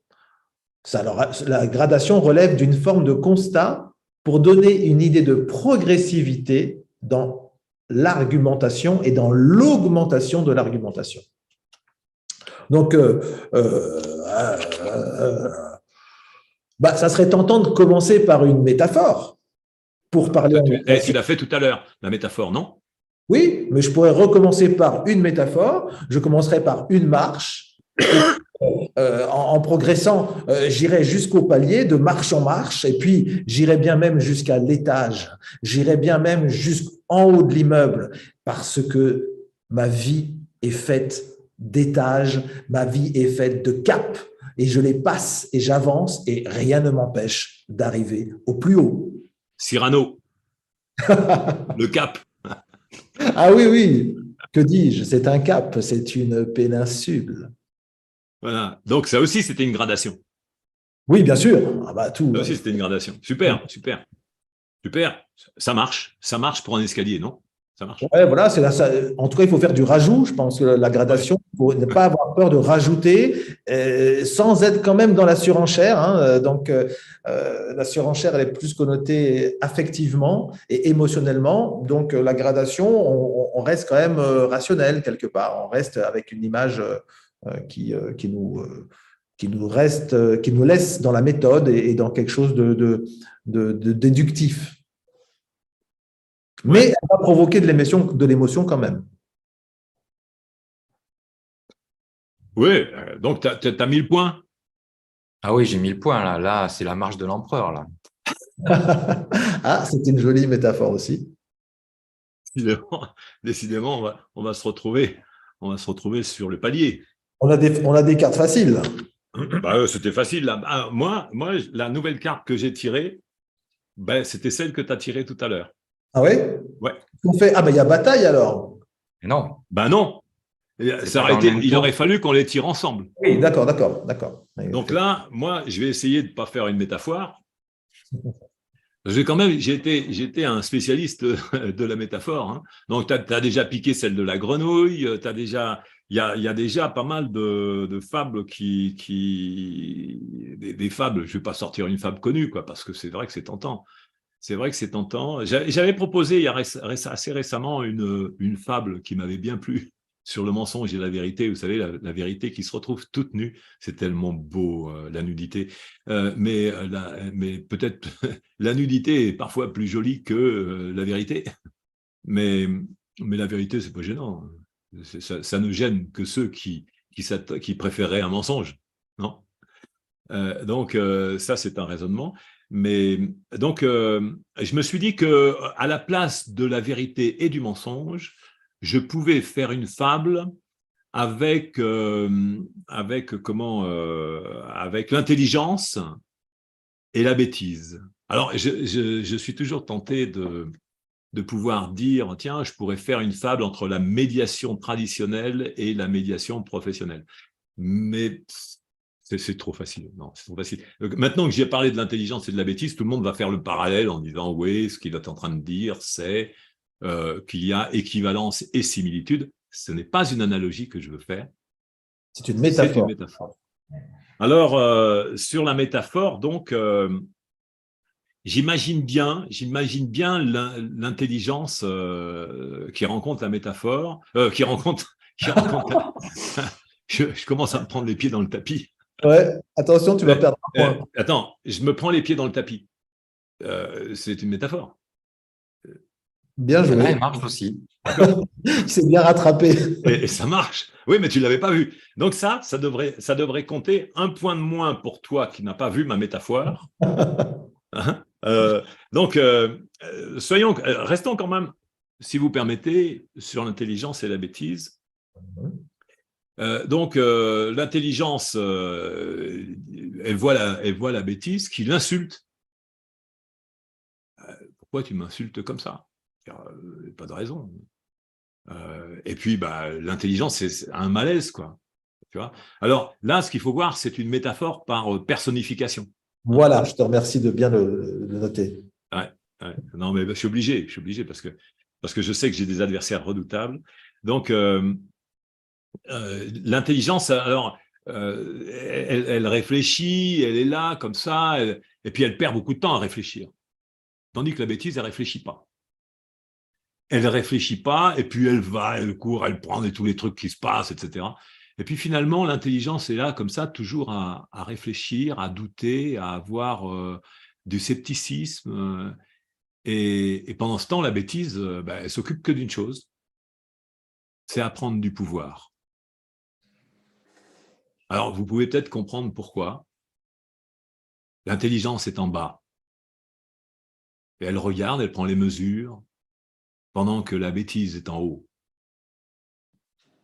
La gradation relève d'une forme de constat pour donner une idée de progressivité dans l'argumentation et dans l'augmentation de l'argumentation. Donc, ça serait tentant de commencer par une métaphore pour parler. Tu l'as fait tout à l'heure, la métaphore, non? Oui, mais je pourrais recommencer par une métaphore. Je commencerai par une marche. En progressant, j'irai jusqu'au palier, de marche en marche, et puis j'irai bien même jusqu'à l'étage. J'irai bien même jusqu'en haut de l'immeuble, parce que ma vie est faite d'étages, ma vie est faite de caps, et je les passe et j'avance, et rien ne m'empêche d'arriver au plus haut. Cyrano, le cap. Ah oui, oui, que dis-je? C'est un cap, c'est une péninsule. Voilà. Donc, ça aussi, c'était une gradation. Oui, bien sûr. Ah bah tout. Ça aussi, c'était une gradation. Super, super, super. Ça marche pour un escalier, non? Ça marche. Ouais, voilà, en tout cas, il faut faire du rajout. Je pense que la Ouais. gradation, il faut ne pas avoir peur de rajouter sans être quand même dans la surenchère, hein. Donc, la surenchère, elle est plus connotée affectivement et émotionnellement. Donc, la gradation, on reste quand même rationnel quelque part. On reste avec une image qui nous laisse dans la méthode et dans quelque chose de déductif. Mais Ouais. elle va provoquer de l'émotion quand même. Oui, donc tu as 1000 points. Ah oui, j'ai mis le point là. Là, c'est la marche de l'empereur là. Ah, c'est une jolie métaphore aussi. Décidément, décidément on va se retrouver. On va se retrouver sur le palier. On a des cartes faciles. Bah, c'était facile. Là. Ah, la nouvelle carte que j'ai tirée, ben, c'était celle que tu as tirée tout à l'heure. Ah ouais? Ouais. On fait, ah ben il y a bataille alors. Mais non, Ben non, c'est pas dans le même il aurait tour. fallu qu'on les tire ensemble. Oui, d'accord, d'accord, d'accord. Donc là, moi, je vais essayer de ne pas faire une métaphore. J'ai été un spécialiste de la métaphore. Hein. Donc, tu as déjà piqué celle de la grenouille. Il y a déjà pas mal de fables des fables. Je vais pas sortir une fable connue, quoi, parce que c'est vrai que c'est tentant. C'est vrai que c'est tentant. J'avais proposé assez récemment une fable qui m'avait bien plu sur le mensonge et la vérité. Vous savez, la vérité qui se retrouve toute nue. C'est tellement beau, la nudité. Mais peut-être la nudité est parfois plus jolie que la vérité. Mais, mais la vérité, c'est pas gênant. Ça ne gêne que ceux qui préféraient un mensonge. Non? Donc, ça, c'est un raisonnement. Mais donc, je me suis dit que à la place de la vérité et du mensonge, je pouvais faire une fable avec l'intelligence et la bêtise. Alors, je suis toujours tenté de pouvoir dire, tiens, je pourrais faire une fable entre la médiation traditionnelle et la médiation professionnelle. Mais c'est trop facile. Non, c'est trop facile. Maintenant que j'ai parlé de l'intelligence et de la bêtise, tout le monde va faire le parallèle en disant oui, ce qu'il est en train de dire, c'est qu'il y a équivalence et similitude. Ce n'est pas une analogie que je veux faire, C'est une c'est une métaphore. métaphore. Alors, sur la métaphore, donc, j'imagine bien l'intelligence qui rencontre la métaphore, qui rencontre. Je commence à me prendre les pieds dans le tapis. Ouais, attention, tu vas perdre un point. Attends, je me prends les pieds dans le tapis. C'est une métaphore. Bien Celle-là, joué. elle marche aussi. D'accord. Il s'est bien rattrapé. Et ça marche. Oui, mais tu ne l'avais pas vu. Donc ça devrait compter un point de moins pour toi qui n'as pas vu ma métaphore. Hein. Donc, restons quand même, si vous permettez, sur l'intelligence et la bêtise. Donc, l'intelligence, elle voit la bêtise qui l'insulte. Pourquoi tu m'insultes comme ça? Pas de raison. Et puis, bah, l'intelligence, c'est un malaise, quoi. Tu vois. Alors là, ce qu'il faut voir, c'est une métaphore par personnification. Voilà, je te remercie de bien le noter. Ouais, ouais. Non, mais je suis obligé parce que je sais que j'ai des adversaires redoutables. Donc, l'intelligence, alors, elle réfléchit, elle est là, comme ça, et puis elle perd beaucoup de temps à réfléchir. Tandis que la bêtise, elle réfléchit pas. Elle réfléchit pas, et puis elle va, elle court, elle prend tous les trucs qui se passent, etc. Et puis finalement, l'intelligence est là, comme ça, toujours à réfléchir, à douter, à avoir du scepticisme. Et pendant ce temps, la bêtise, elle s'occupe que d'une chose, c'est à prendre du pouvoir. Alors, vous pouvez peut-être comprendre pourquoi. L'intelligence est en bas. Et elle regarde, elle prend les mesures, pendant que la bêtise est en haut,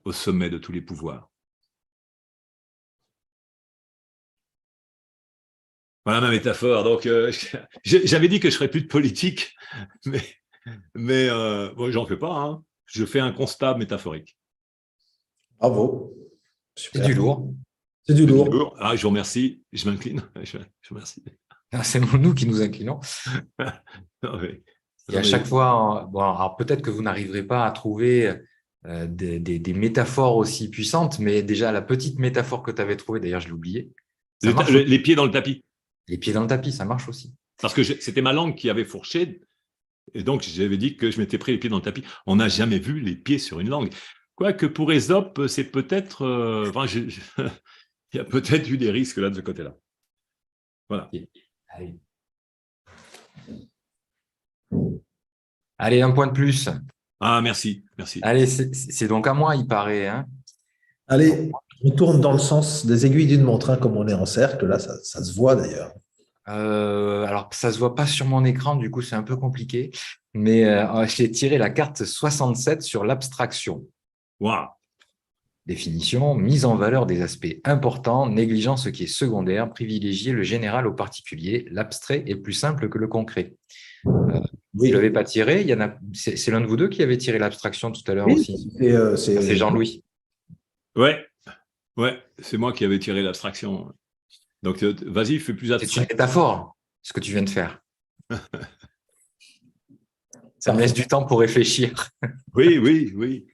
au sommet de tous les pouvoirs. Voilà ma métaphore. Donc, j'avais dit que je ne ferais plus de politique, mais Mais bon, j'en fais pas, hein. Je fais un constat métaphorique. Bravo. C'est Super. du lourd. C'est du lourd. Ah, je vous remercie, je m'incline. Je vous remercie. C'est nous qui nous inclinons. Non, mais- Et à non, mais- chaque fois, bon, alors peut-être que vous n'arriverez pas à trouver des métaphores aussi puissantes, mais déjà la petite métaphore que tu avais trouvée, d'ailleurs je l'ai oubliée, ça marche aussi. les pieds dans le tapis. Les pieds dans le tapis, ça marche aussi. Parce que c'était ma langue qui avait fourché, et donc j'avais dit que je m'étais pris les pieds dans le tapis. On n'a jamais vu les pieds sur une langue. Quoique pour Ésope, c'est peut-être. Il y a peut-être eu des risques là de ce côté-là. Voilà. Allez. Allez, un point de plus. Ah, merci, merci. Allez, c'est donc à moi, il paraît. Hein. Allez, on tourne dans le sens des aiguilles d'une montre, hein, comme on est en cercle. Là, ça se voit d'ailleurs. Alors, ça se voit pas sur mon écran, du coup, c'est un peu compliqué. Mais j'ai tiré la carte 67 sur l'abstraction. Waouh. Définition, mise en valeur des aspects importants, négligeant ce qui est secondaire, privilégier le général au particulier, l'abstrait est plus simple que le concret. Oui. Je ne l'avais pas tiré, c'est l'un de vous deux qui avait tiré l'abstraction tout à l'heure Oui, aussi. c'est Jean-Louis. Ouais, c'est moi qui avais tiré l'abstraction. Donc, vas-y, fais plus C'est abstrait. une métaphore, ce que tu viens de faire. Ça me laisse du temps pour réfléchir. Oui.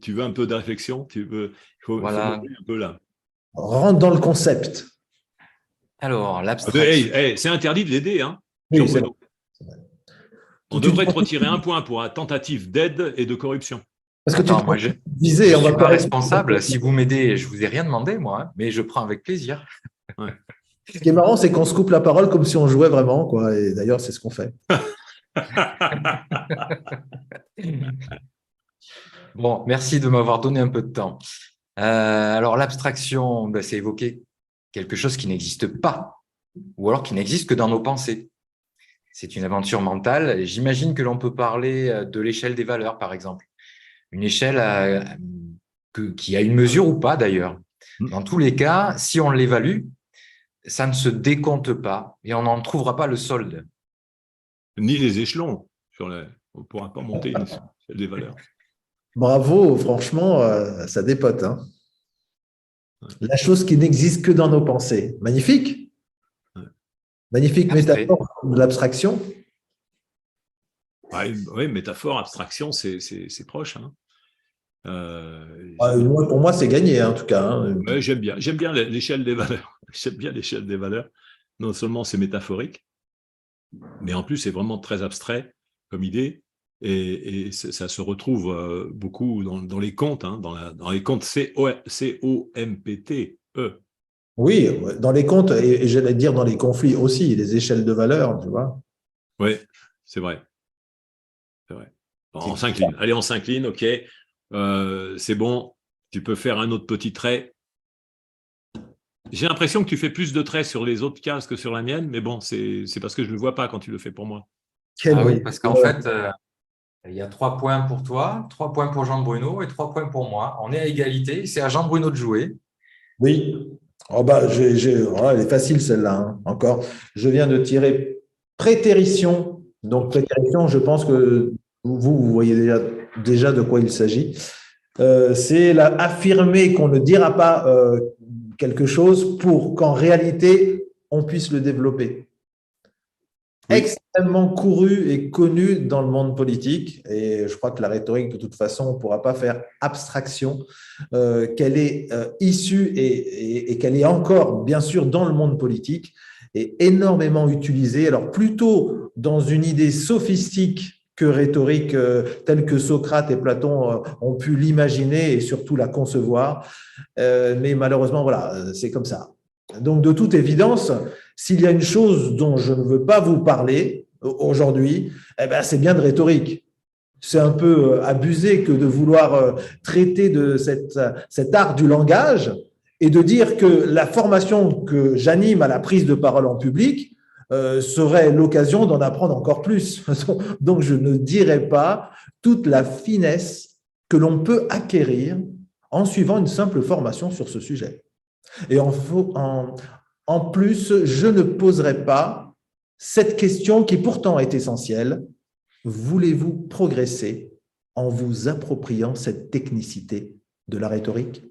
Tu veux un peu de réflexion? Il faut Voilà. monter un peu là. Rentre dans le concept. Alors, l'abstraction. Hey, c'est interdit de l'aider, hein, Oui, Jean-Bruno. c'est vrai. On devrait te retirer un point pour tentative d'aide et de corruption. Parce que Attends, moi, je disais, ne on va suis pas pas responsable. Si vous m'aidez, je ne vous ai rien demandé, moi, hein, mais je prends avec plaisir. Ouais. Ce qui est marrant, c'est qu'on se coupe la parole comme si on jouait vraiment, quoi. Et d'ailleurs, c'est ce qu'on fait. Bon, merci de m'avoir donné un peu de temps. Alors, l'abstraction, ben, c'est évoquer quelque chose qui n'existe pas, ou alors qui n'existe que dans nos pensées. C'est une aventure mentale. J'imagine que l'on peut parler de l'échelle des valeurs, par exemple. Une échelle qui a une mesure ou pas, d'ailleurs. Dans tous les cas, si on l'évalue, ça ne se décompte pas et on n'en trouvera pas le solde. Ni les échelons. On ne pourra pas monter une échelle des valeurs. Bravo, franchement, ça dépote. Hein. La chose qui n'existe que dans nos pensées. Magnifique. Magnifique métaphore de l'abstraction. Oui, métaphore, abstraction, c'est proche. Hein. Pour moi, c'est gagné, en tout cas. Hein. Ouais, j'aime bien l'échelle des valeurs. J'aime bien l'échelle des valeurs. Non seulement c'est métaphorique, mais en plus, c'est vraiment très abstrait comme idée. Et ça se retrouve beaucoup dans les contes, hein, dans les contes C-O-M-P-T-E. Oui, dans les contes, et j'allais dire dans les conflits aussi, les échelles de valeur, tu vois. Oui, c'est vrai. C'est vrai. Bon, on s'incline. Allez, on s'incline, ok. C'est bon, tu peux faire un autre petit trait. J'ai l'impression que tu fais plus de traits sur les autres cases que sur la mienne, mais bon, c'est parce que je ne le vois pas quand tu le fais pour moi. Ah oui, parce qu'en fait, il y a 3 points pour toi, 3 points pour Jean-Bruno et 3 points pour moi. On est à égalité. C'est à Jean-Bruno de jouer. Oui. Oh bah, elle est facile celle-là. Hein. Encore, je viens de tirer prétérition. Donc, prétérition, je pense que vous voyez déjà de quoi il s'agit. C'est affirmer qu'on ne dira pas quelque chose pour qu'en réalité, on puisse le développer. Oui. Extrêmement couru et connu dans le monde politique, et je crois que la rhétorique, de toute façon, on ne pourra pas faire abstraction qu'elle est issue et qu'elle est encore, bien sûr, dans le monde politique, et énormément utilisée, alors plutôt dans une idée sophistique que rhétorique telle que Socrate et Platon ont pu l'imaginer et surtout la concevoir, mais malheureusement, voilà, c'est comme ça. Donc, de toute évidence, s'il y a une chose dont je ne veux pas vous parler aujourd'hui, eh ben, c'est bien de rhétorique. C'est un peu abusé que de vouloir traiter de cet art du langage et de dire que la formation que j'anime à la prise de parole en public serait l'occasion d'en apprendre encore plus. Donc, je ne dirai pas toute la finesse que l'on peut acquérir en suivant une simple formation sur ce sujet. Et en plus, je ne poserai pas cette question qui pourtant est essentielle. voulez-vous progresser en vous appropriant cette technicité de la rhétorique?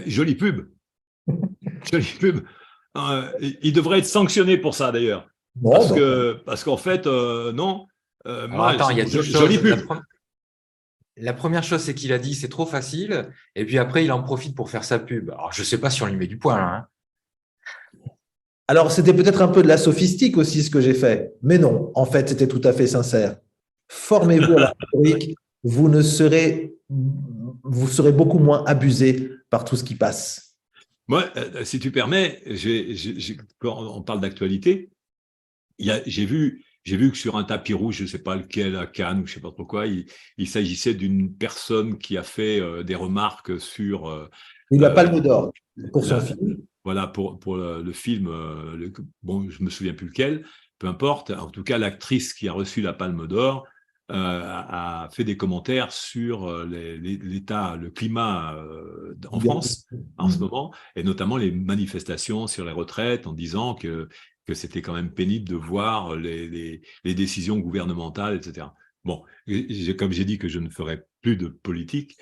Jolie pub. Jolie pub. Il devrait être sanctionné pour ça, d'ailleurs. Bon, donc, Parce qu'en fait, non. Alors Moi, attends, il y a deux jolie choses. pub. La première chose, c'est qu'il a dit c'est trop facile, et puis après, il en profite pour faire sa pub. Alors, je ne sais pas si on lui met du poing, là, hein. alors, c'était peut-être un peu de la sophistique aussi ce que j'ai fait, mais non, en fait, c'était tout à fait sincère. Formez-vous à la rhétorique, vous serez beaucoup moins abusé par tout ce qui passe. Moi, si tu permets, quand on parle d'actualité, j'ai vu que sur un tapis rouge, je ne sais pas lequel, à Cannes ou je ne sais pas trop quoi, il s'agissait d'une personne qui a fait des remarques sur… Il a Palme d'Or pour son film. Voilà, pour le film, bon, je ne me souviens plus lequel, peu importe. En tout cas, l'actrice qui a reçu la Palme d'Or a fait des commentaires sur l'état, le climat en France en ce moment, et notamment les manifestations sur les retraites, en disant que c'était quand même pénible de voir les décisions gouvernementales, etc. Bon, comme j'ai dit que je ne ferai plus de politique,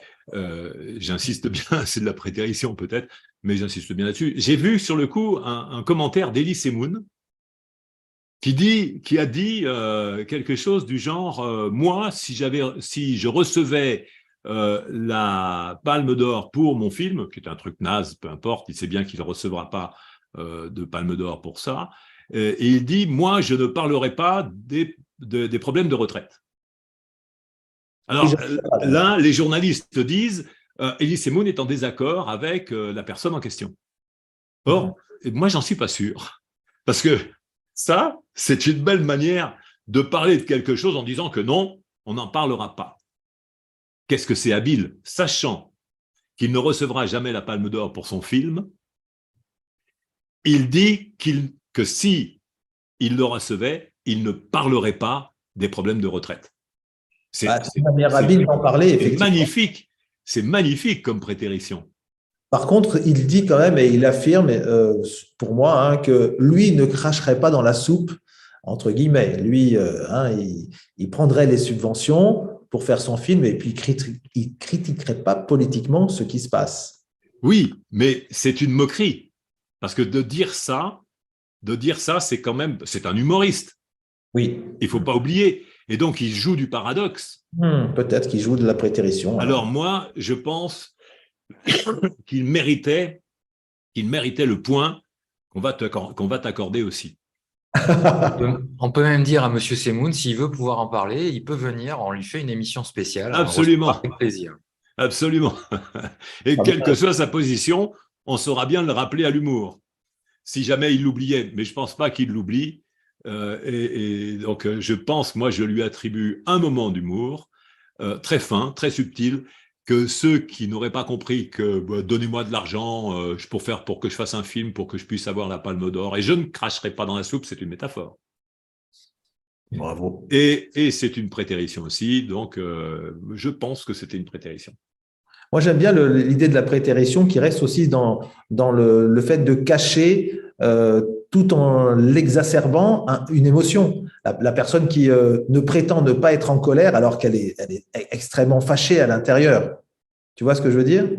j'insiste bien, c'est de la prétérition peut-être, mais j'insiste bien là-dessus. J'ai vu sur le coup un commentaire d'Elie Semoun qui a dit quelque chose du genre moi, si je recevais la Palme d'Or pour mon film, qui est un truc naze, peu importe, il sait bien qu'il ne recevra pas de Palme d'Or pour ça, et il dit moi, je ne parlerai pas des problèmes de retraite. Alors là, les journalistes disent Elie Semoun est en désaccord avec la personne en question. Or, moi, j'en suis pas sûr. Parce que ça, c'est une belle manière de parler de quelque chose en disant que non, on n'en parlera pas. Qu'est-ce que c'est habile? Sachant qu'il ne recevra jamais la Palme d'Or pour son film, il dit que si il le recevait, il ne parlerait pas des problèmes de retraite. C'est une manière habile d'en parler, effectivement. Magnifique. C'est magnifique comme prétérition. Par contre, il dit quand même, et il affirme, pour moi, hein, que lui ne cracherait pas dans la soupe, entre guillemets. Lui, il prendrait les subventions pour faire son film et puis il critiquerait pas politiquement ce qui se passe. Oui, mais c'est une moquerie. Parce que de dire ça, c'est quand même, c'est un humoriste. Oui. Il ne faut pas oublier. Et donc, il joue du paradoxe. Peut-être qu'il joue de la prétérition. Alors moi, je pense qu'il méritait le point qu'on va t'accorder aussi. On peut même dire à M. Semoun, s'il veut pouvoir en parler, il peut venir, on lui fait une émission spéciale. Absolument. Avec plaisir. Absolument. Et quelle que soit sa position, on saura bien le rappeler à l'humour. Si jamais il l'oubliait, mais je ne pense pas qu'il l'oublie. Et donc, je pense, moi, je lui attribue un moment d'humour très fin, très subtil, que ceux qui n'auraient pas compris que donnez-moi de l'argent pour que je fasse un film, pour que je puisse avoir la Palme d'Or, et je ne cracherai pas dans la soupe, c'est une métaphore. Bravo. Et c'est une prétérition aussi, donc je pense que c'était une prétérition. Moi, j'aime bien l'idée de la prétérition qui reste aussi dans le fait de cacher tout en l'exacerbant une émotion. La personne qui ne prétend ne pas être en colère alors qu'elle est extrêmement fâchée à l'intérieur. Tu vois ce que je veux dire?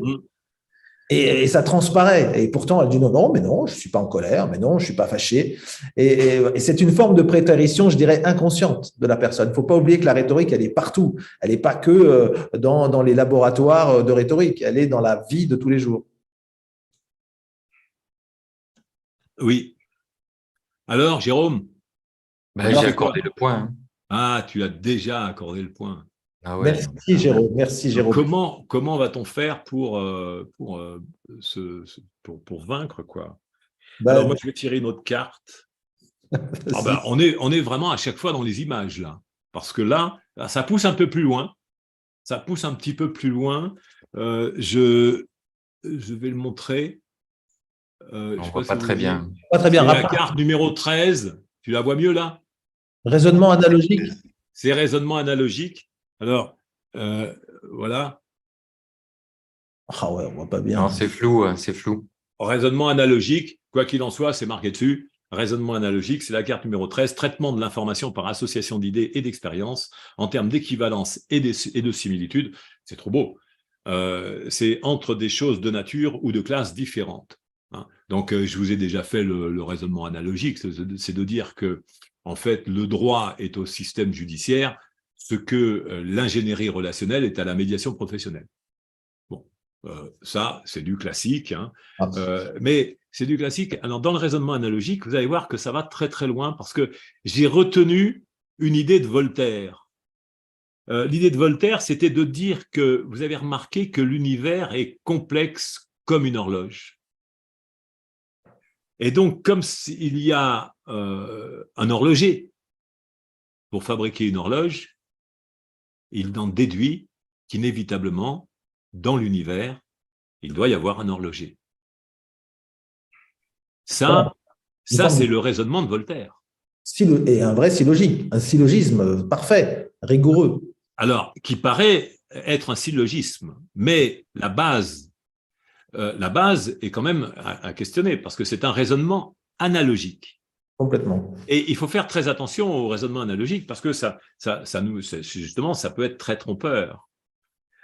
Et ça transparaît. Et pourtant, elle dit non, mais non, je ne suis pas en colère, mais non, je ne suis pas fâché. Et c'est une forme de prétérition, je dirais, inconsciente de la personne. Il ne faut pas oublier que la rhétorique, elle est partout. Elle n'est pas que dans les laboratoires de rhétorique, elle est dans la vie de tous les jours. Oui. Alors, Jérôme? J'ai accordé le point. Hein. Ah, tu as déjà accordé le point. Ah ouais. Merci Jérôme. Merci Jérôme. Comment va-t-on faire pour vaincre quoi? Alors moi je vais tirer une autre carte. On est vraiment à chaque fois dans les images là, parce que là ça pousse un peu plus loin. Ça pousse un petit peu plus loin. Je vais le montrer. On ne voit pas très bien. Pas très bien. La carte numéro 13. Tu la vois mieux là? Raisonnement analogique. C'est raisonnement analogique. Alors, voilà. Ah ouais, on voit pas bien. Non, c'est flou, c'est flou. Raisonnement analogique, quoi qu'il en soit, c'est marqué dessus. raisonnement analogique, c'est la carte numéro 13, traitement de l'information par association d'idées et d'expériences en termes d'équivalence et de similitude. C'est trop beau. C'est entre des choses de nature ou de classe différentes. Hein. Donc, je vous ai déjà fait le raisonnement analogique, c'est de dire que, en fait, le droit est au système judiciaire, ce que l'ingénierie relationnelle est à la médiation professionnelle. Bon, ça, c'est du classique, hein. Mais c'est du classique. Alors, dans le raisonnement analogique, vous allez voir que ça va très, très loin parce que j'ai retenu une idée de Voltaire. L'idée de Voltaire, c'était de dire que vous avez remarqué que l'univers est complexe comme une horloge. Et donc, comme il y a un horloger pour fabriquer une horloge, il en déduit qu'inévitablement, dans l'univers, il doit y avoir un horloger. Ça c'est le raisonnement de Voltaire. Et un vrai syllogisme, un syllogisme parfait, rigoureux. Alors, qui paraît être un syllogisme, mais la base est quand même à questionner, parce que c'est un raisonnement analogique. Complètement. Et il faut faire très attention au raisonnement analogique, parce que justement, ça peut être très trompeur.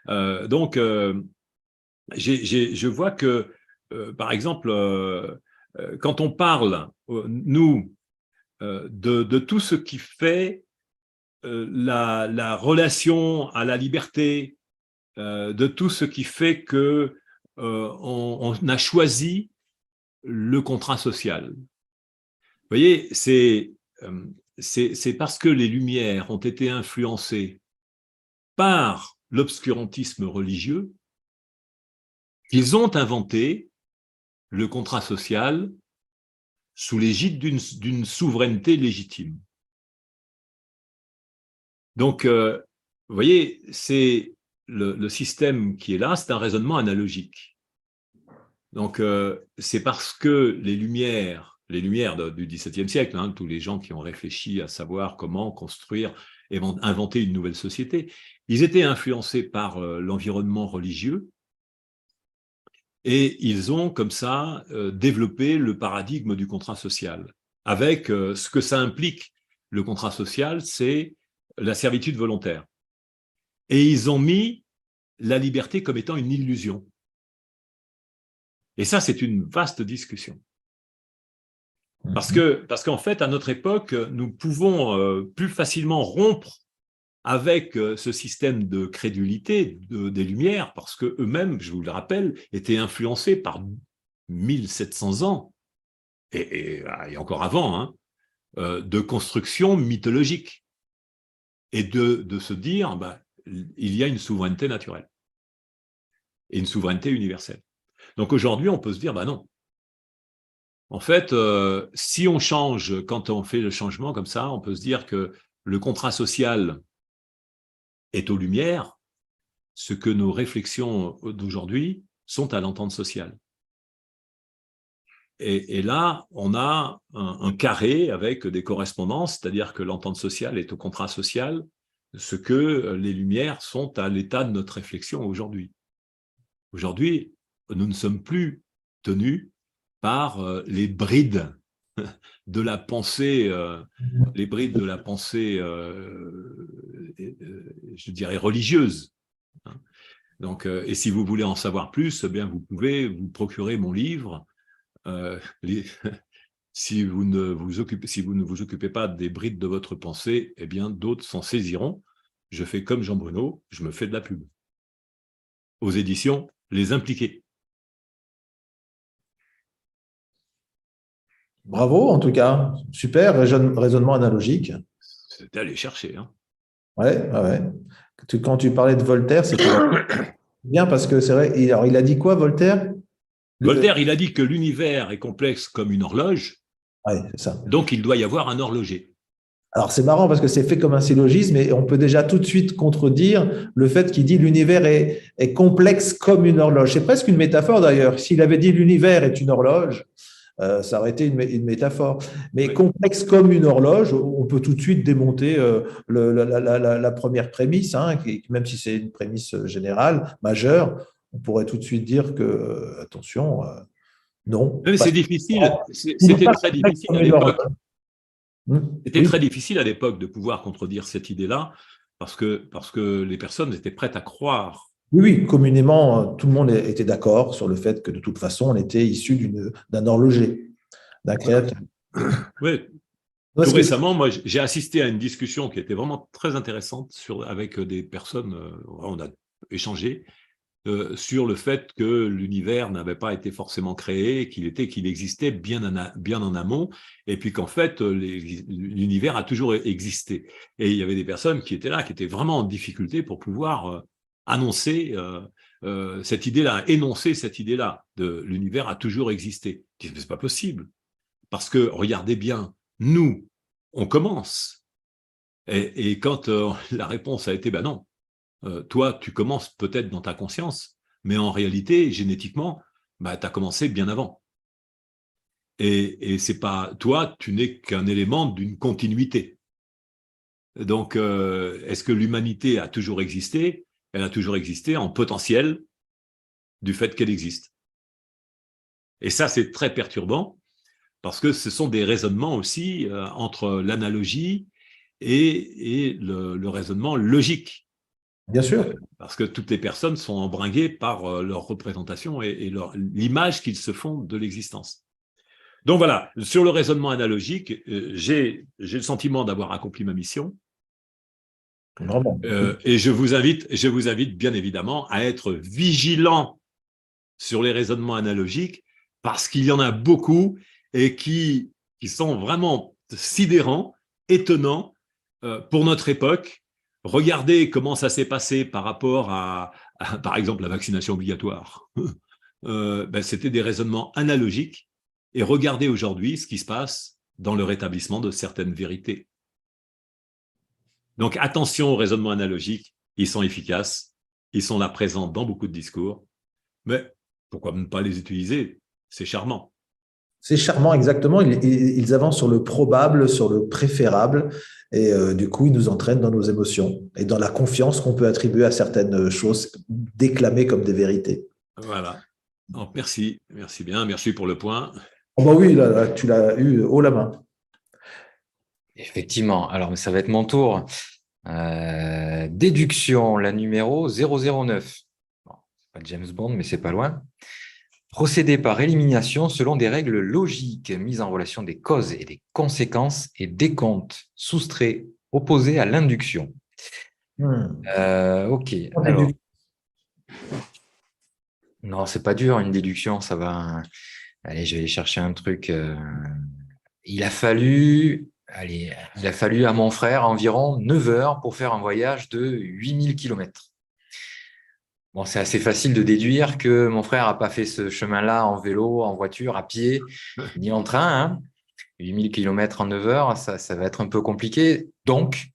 Donc, je vois que, par exemple, quand on parle, nous, de tout ce qui fait la relation à la liberté, de tout ce qui fait que on a choisi le contrat social. Vous voyez, c'est parce que les Lumières ont été influencées par l'obscurantisme religieux qu'ils ont inventé le contrat social sous l'égide d'une souveraineté légitime. Donc, vous voyez, c'est le système qui est là, c'est un raisonnement analogique. Donc, c'est parce que les Lumières du XVIIe siècle, hein, tous les gens qui ont réfléchi à savoir comment construire et inventer une nouvelle société, ils étaient influencés par l'environnement religieux et ils ont comme ça développé le paradigme du contrat social. Avec ce que ça implique, le contrat social, c'est la servitude volontaire. Et ils ont mis la liberté comme étant une illusion. Et ça, c'est une vaste discussion. Parce qu'en fait, à notre époque, nous pouvons plus facilement rompre avec ce système de crédulité des Lumières, parce qu'eux-mêmes, je vous le rappelle, étaient influencés par 1700 ans, et encore avant, hein, de construction mythologique, et de se dire, il y a une souveraineté naturelle, et une souveraineté universelle. Donc aujourd'hui, on peut se dire, non. En fait, si on change, quand on fait le changement comme ça, on peut se dire que le contrat social est aux Lumières, ce que nos réflexions d'aujourd'hui sont à l'entente sociale. Et là, on a un carré avec des correspondances, c'est-à-dire que l'entente sociale est au contrat social, ce que les Lumières sont à l'état de notre réflexion aujourd'hui. Aujourd'hui, nous ne sommes plus tenus par les brides de la pensée, je dirais religieuse. Donc, et si vous voulez en savoir plus, eh bien vous pouvez vous procurer mon livre. Si vous ne vous occupez pas des brides de votre pensée, eh bien d'autres s'en saisiront. Je fais comme Jean Bruno, je me fais de la pub. Aux éditions Les Impliqués. Bravo, en tout cas. Super raisonnement analogique. C'était aller chercher. Hein. Ouais. Quand tu parlais de Voltaire, c'était bien parce que c'est vrai. Alors, il a dit quoi, Voltaire? Voltaire, il a dit que l'univers est complexe comme une horloge. Ouais, c'est ça. Donc, il doit y avoir un horloger. Alors, c'est marrant parce que c'est fait comme un syllogisme et on peut déjà tout de suite contredire le fait qu'il dit l'univers est complexe comme une horloge. C'est presque une métaphore d'ailleurs. S'il avait dit l'univers est une horloge, ça aurait été une métaphore. Mais oui. Complexe comme une horloge, on peut tout de suite démonter la première prémisse, hein, même si c'est une prémisse générale, majeure, on pourrait tout de suite dire que, attention, Non. Mais c'est difficile. C'était très difficile à l'époque. C'était très difficile à l'époque de pouvoir contredire cette idée-là parce que les personnes étaient prêtes à croire. Oui, communément, tout le monde était d'accord sur le fait que de toute façon, on était issu d'un horloger, d'un créateur. Oui. Tout récemment, moi, j'ai assisté à une discussion qui était vraiment très intéressante avec des personnes, on a échangé sur le fait que l'univers n'avait pas été forcément créé, qu'il existait bien en amont, et puis qu'en fait, l'univers a toujours existé. Et il y avait des personnes qui étaient là, qui étaient vraiment en difficulté pour pouvoir annoncer cette idée-là, énoncer cette idée-là de l'univers a toujours existé. Je dis, mais c'est pas possible, parce que regardez bien, nous, on commence. Et quand la réponse a été, ben non, toi, tu commences peut-être dans ta conscience, mais en réalité, génétiquement, bah, tu as commencé bien avant. Et c'est pas toi, tu n'es qu'un élément d'une continuité. Donc, est-ce que l'humanité a toujours existé? Elle a toujours existé en potentiel du fait qu'elle existe. Et ça, c'est très perturbant parce que ce sont des raisonnements aussi entre l'analogie et le raisonnement logique. Bien sûr. Parce que toutes les personnes sont embringuées par leur représentation et l'image qu'ils se font de l'existence. Donc voilà, sur le raisonnement analogique, j'ai le sentiment d'avoir accompli ma mission. Vraiment. Et je vous invite bien évidemment à être vigilant sur les raisonnements analogiques parce qu'il y en a beaucoup et qui sont vraiment sidérants, étonnants pour notre époque. Regardez comment ça s'est passé par rapport à par exemple, la vaccination obligatoire. C'était des raisonnements analogiques. Et regardez aujourd'hui ce qui se passe dans le rétablissement de certaines vérités. Donc, attention aux raisonnements analogiques. Ils sont efficaces. Ils sont là présents dans beaucoup de discours. Mais pourquoi ne pas les utiliser? C'est charmant. C'est charmant, exactement. Ils avancent sur le probable, sur le préférable, et du coup, ils nous entraînent dans nos émotions et dans la confiance qu'on peut attribuer à certaines choses déclamées comme des vérités. Voilà. Donc, merci bien, merci pour le point. Oh bah oui, là, tu l'as eu haut la main. Effectivement. Alors, ça va être mon tour. Déduction, la numéro 009. Bon, c'est pas James Bond, mais c'est pas loin. Procéder par élimination selon des règles logiques, mise en relation des causes et des conséquences et décompte, soustrait, opposé à l'induction. Ok. Alors, non, c'est pas dur une déduction, ça va. Allez, je vais aller chercher un truc. Il a fallu à mon frère environ 9 heures pour faire un voyage de 8000 km. Bon, c'est assez facile de déduire que mon frère n'a pas fait ce chemin-là en vélo, en voiture, à pied, ni en train. Hein. 8000 km en 9 heures, ça va être un peu compliqué. Donc,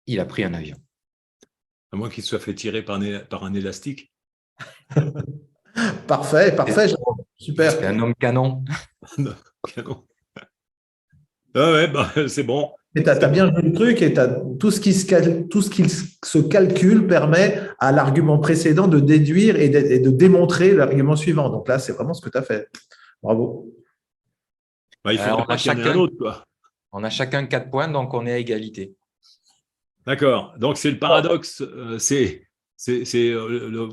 il a pris un avion. À moins qu'il soit fait tirer par un élastique. Parfait, super. C'est un homme canon. Canon. Ah ouais, c'est bon. Et tu as bien vu le truc et tout ce qui se calcule permet à l'argument précédent de déduire et de démontrer l'argument suivant. Donc là, c'est vraiment ce que tu as fait. Bravo. Il faudrait pas qu'il y en ait un autre, quoi. On a chacun 4 points, donc on est à égalité. D'accord. Donc c'est le paradoxe.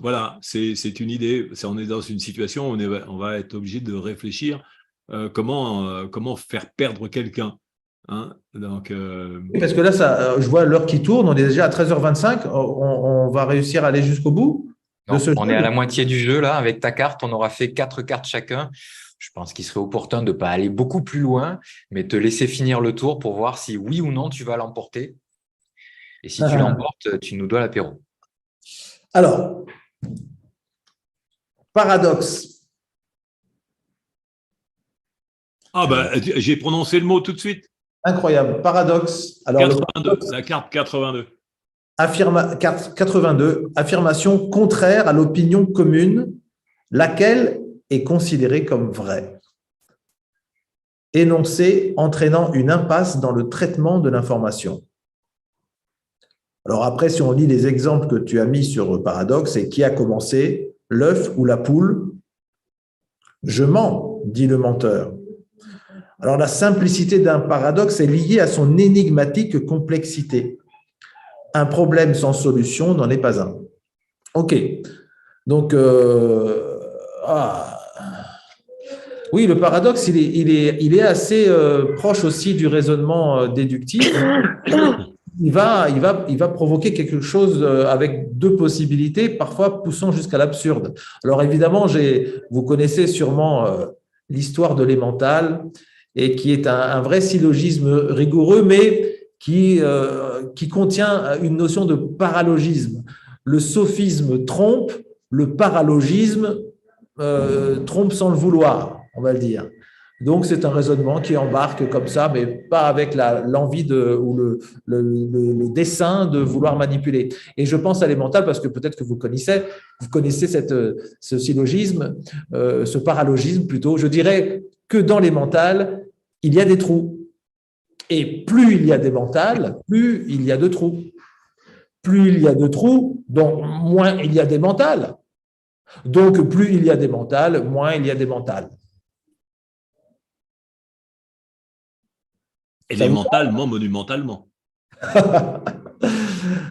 Voilà, c'est une idée. On est dans une situation où on va être obligé de réfléchir comment faire perdre quelqu'un. Hein, donc, parce que là, je vois l'heure qui tourne, on est déjà à 13h25, on va réussir à aller jusqu'au bout de ce jeu. On est à la moitié du jeu, là, avec ta carte, on aura fait 4 cartes chacun. Je pense qu'il serait opportun de ne pas aller beaucoup plus loin, mais te laisser finir le tour pour voir si oui ou non tu vas l'emporter. Et si tu l'emportes, tu nous dois l'apéro. Alors, paradoxe. J'ai prononcé le mot tout de suite. Incroyable. Paradoxe. Alors, 82, la carte 82. Carte 82, affirmation contraire à l'opinion commune, laquelle est considérée comme vraie. Énoncé entraînant une impasse dans le traitement de l'information. Alors après, si on lit les exemples que tu as mis sur paradoxe, et qui a commencé, l'œuf ou la poule? Je mens. faux, dit le menteur. Alors, la simplicité d'un paradoxe est liée à son énigmatique complexité. Un problème sans solution n'en est pas un. OK. Donc, oui, le paradoxe, il est assez proche aussi du raisonnement déductif. Il va provoquer quelque chose avec deux possibilités, parfois poussant jusqu'à l'absurde. Alors évidemment, vous connaissez sûrement l'histoire de l'emmental, et qui est un vrai syllogisme rigoureux, mais qui contient une notion de paralogisme. Le sophisme trompe, le paralogisme trompe sans le vouloir, on va le dire. Donc, c'est un raisonnement qui embarque comme ça, mais pas avec l'envie ou le dessein de vouloir manipuler. Et je pense à l'emmental parce que peut-être que vous connaissez ce syllogisme, ce paralogisme plutôt. Je dirais que dans l'emmental, il y a des trous. Et plus il y a d'emmental, plus il y a de trous. Plus il y a de trous, donc moins il y a d'emmental. Donc, plus il y a d'emmental, moins il y a d'emmental. Élémentalement, monumentalement.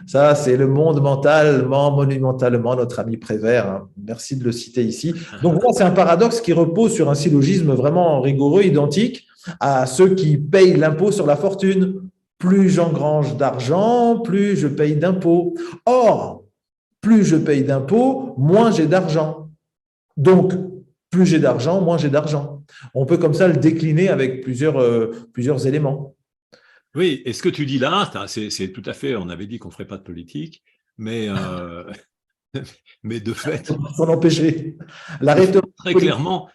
Ça, c'est le monde mentalement, monumentalement, notre ami Prévert. Hein. Merci de le citer ici. Donc, voilà, c'est un paradoxe qui repose sur un syllogisme vraiment rigoureux, identique à ceux qui payent l'impôt sur la fortune. Plus j'engrange d'argent, plus je paye d'impôts. Or, plus je paye d'impôts, moins j'ai d'argent. Donc, plus j'ai d'argent, moins j'ai d'argent. On peut comme ça le décliner avec plusieurs éléments. Oui, et ce que tu dis là, c'est tout à fait, on avait dit qu'on ne ferait pas de politique, mais de fait… Il faut l'empêcher. Très clairement,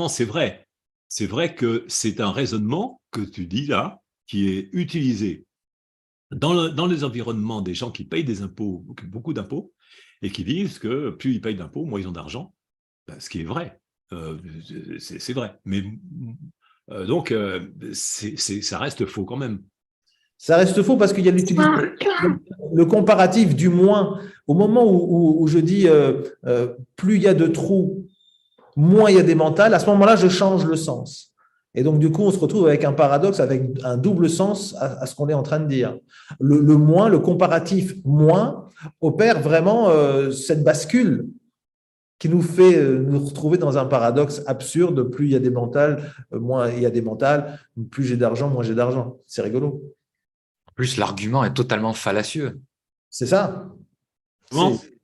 c'est vrai. C'est vrai que c'est un raisonnement que tu dis là, qui est utilisé dans les environnements des gens qui payent des impôts, beaucoup d'impôts, et qui disent que plus ils payent d'impôts, moins ils ont d'argent, ce qui est vrai. C'est vrai. Mais donc, ça reste faux quand même. Ça reste faux parce qu'il y a le comparatif du moins. Au moment où je dis plus il y a de trous, moins il y a d'emmental, à ce moment-là, je change le sens. Et donc, du coup, on se retrouve avec un paradoxe, avec un double sens à ce qu'on est en train de dire. Le moins, le comparatif moins, opère vraiment cette bascule qui nous fait nous retrouver dans un paradoxe absurde. Plus il y a d'emmental, moins il y a d'emmental. Plus j'ai d'argent, moins j'ai d'argent. C'est rigolo. En plus, l'argument est totalement fallacieux. C'est ça.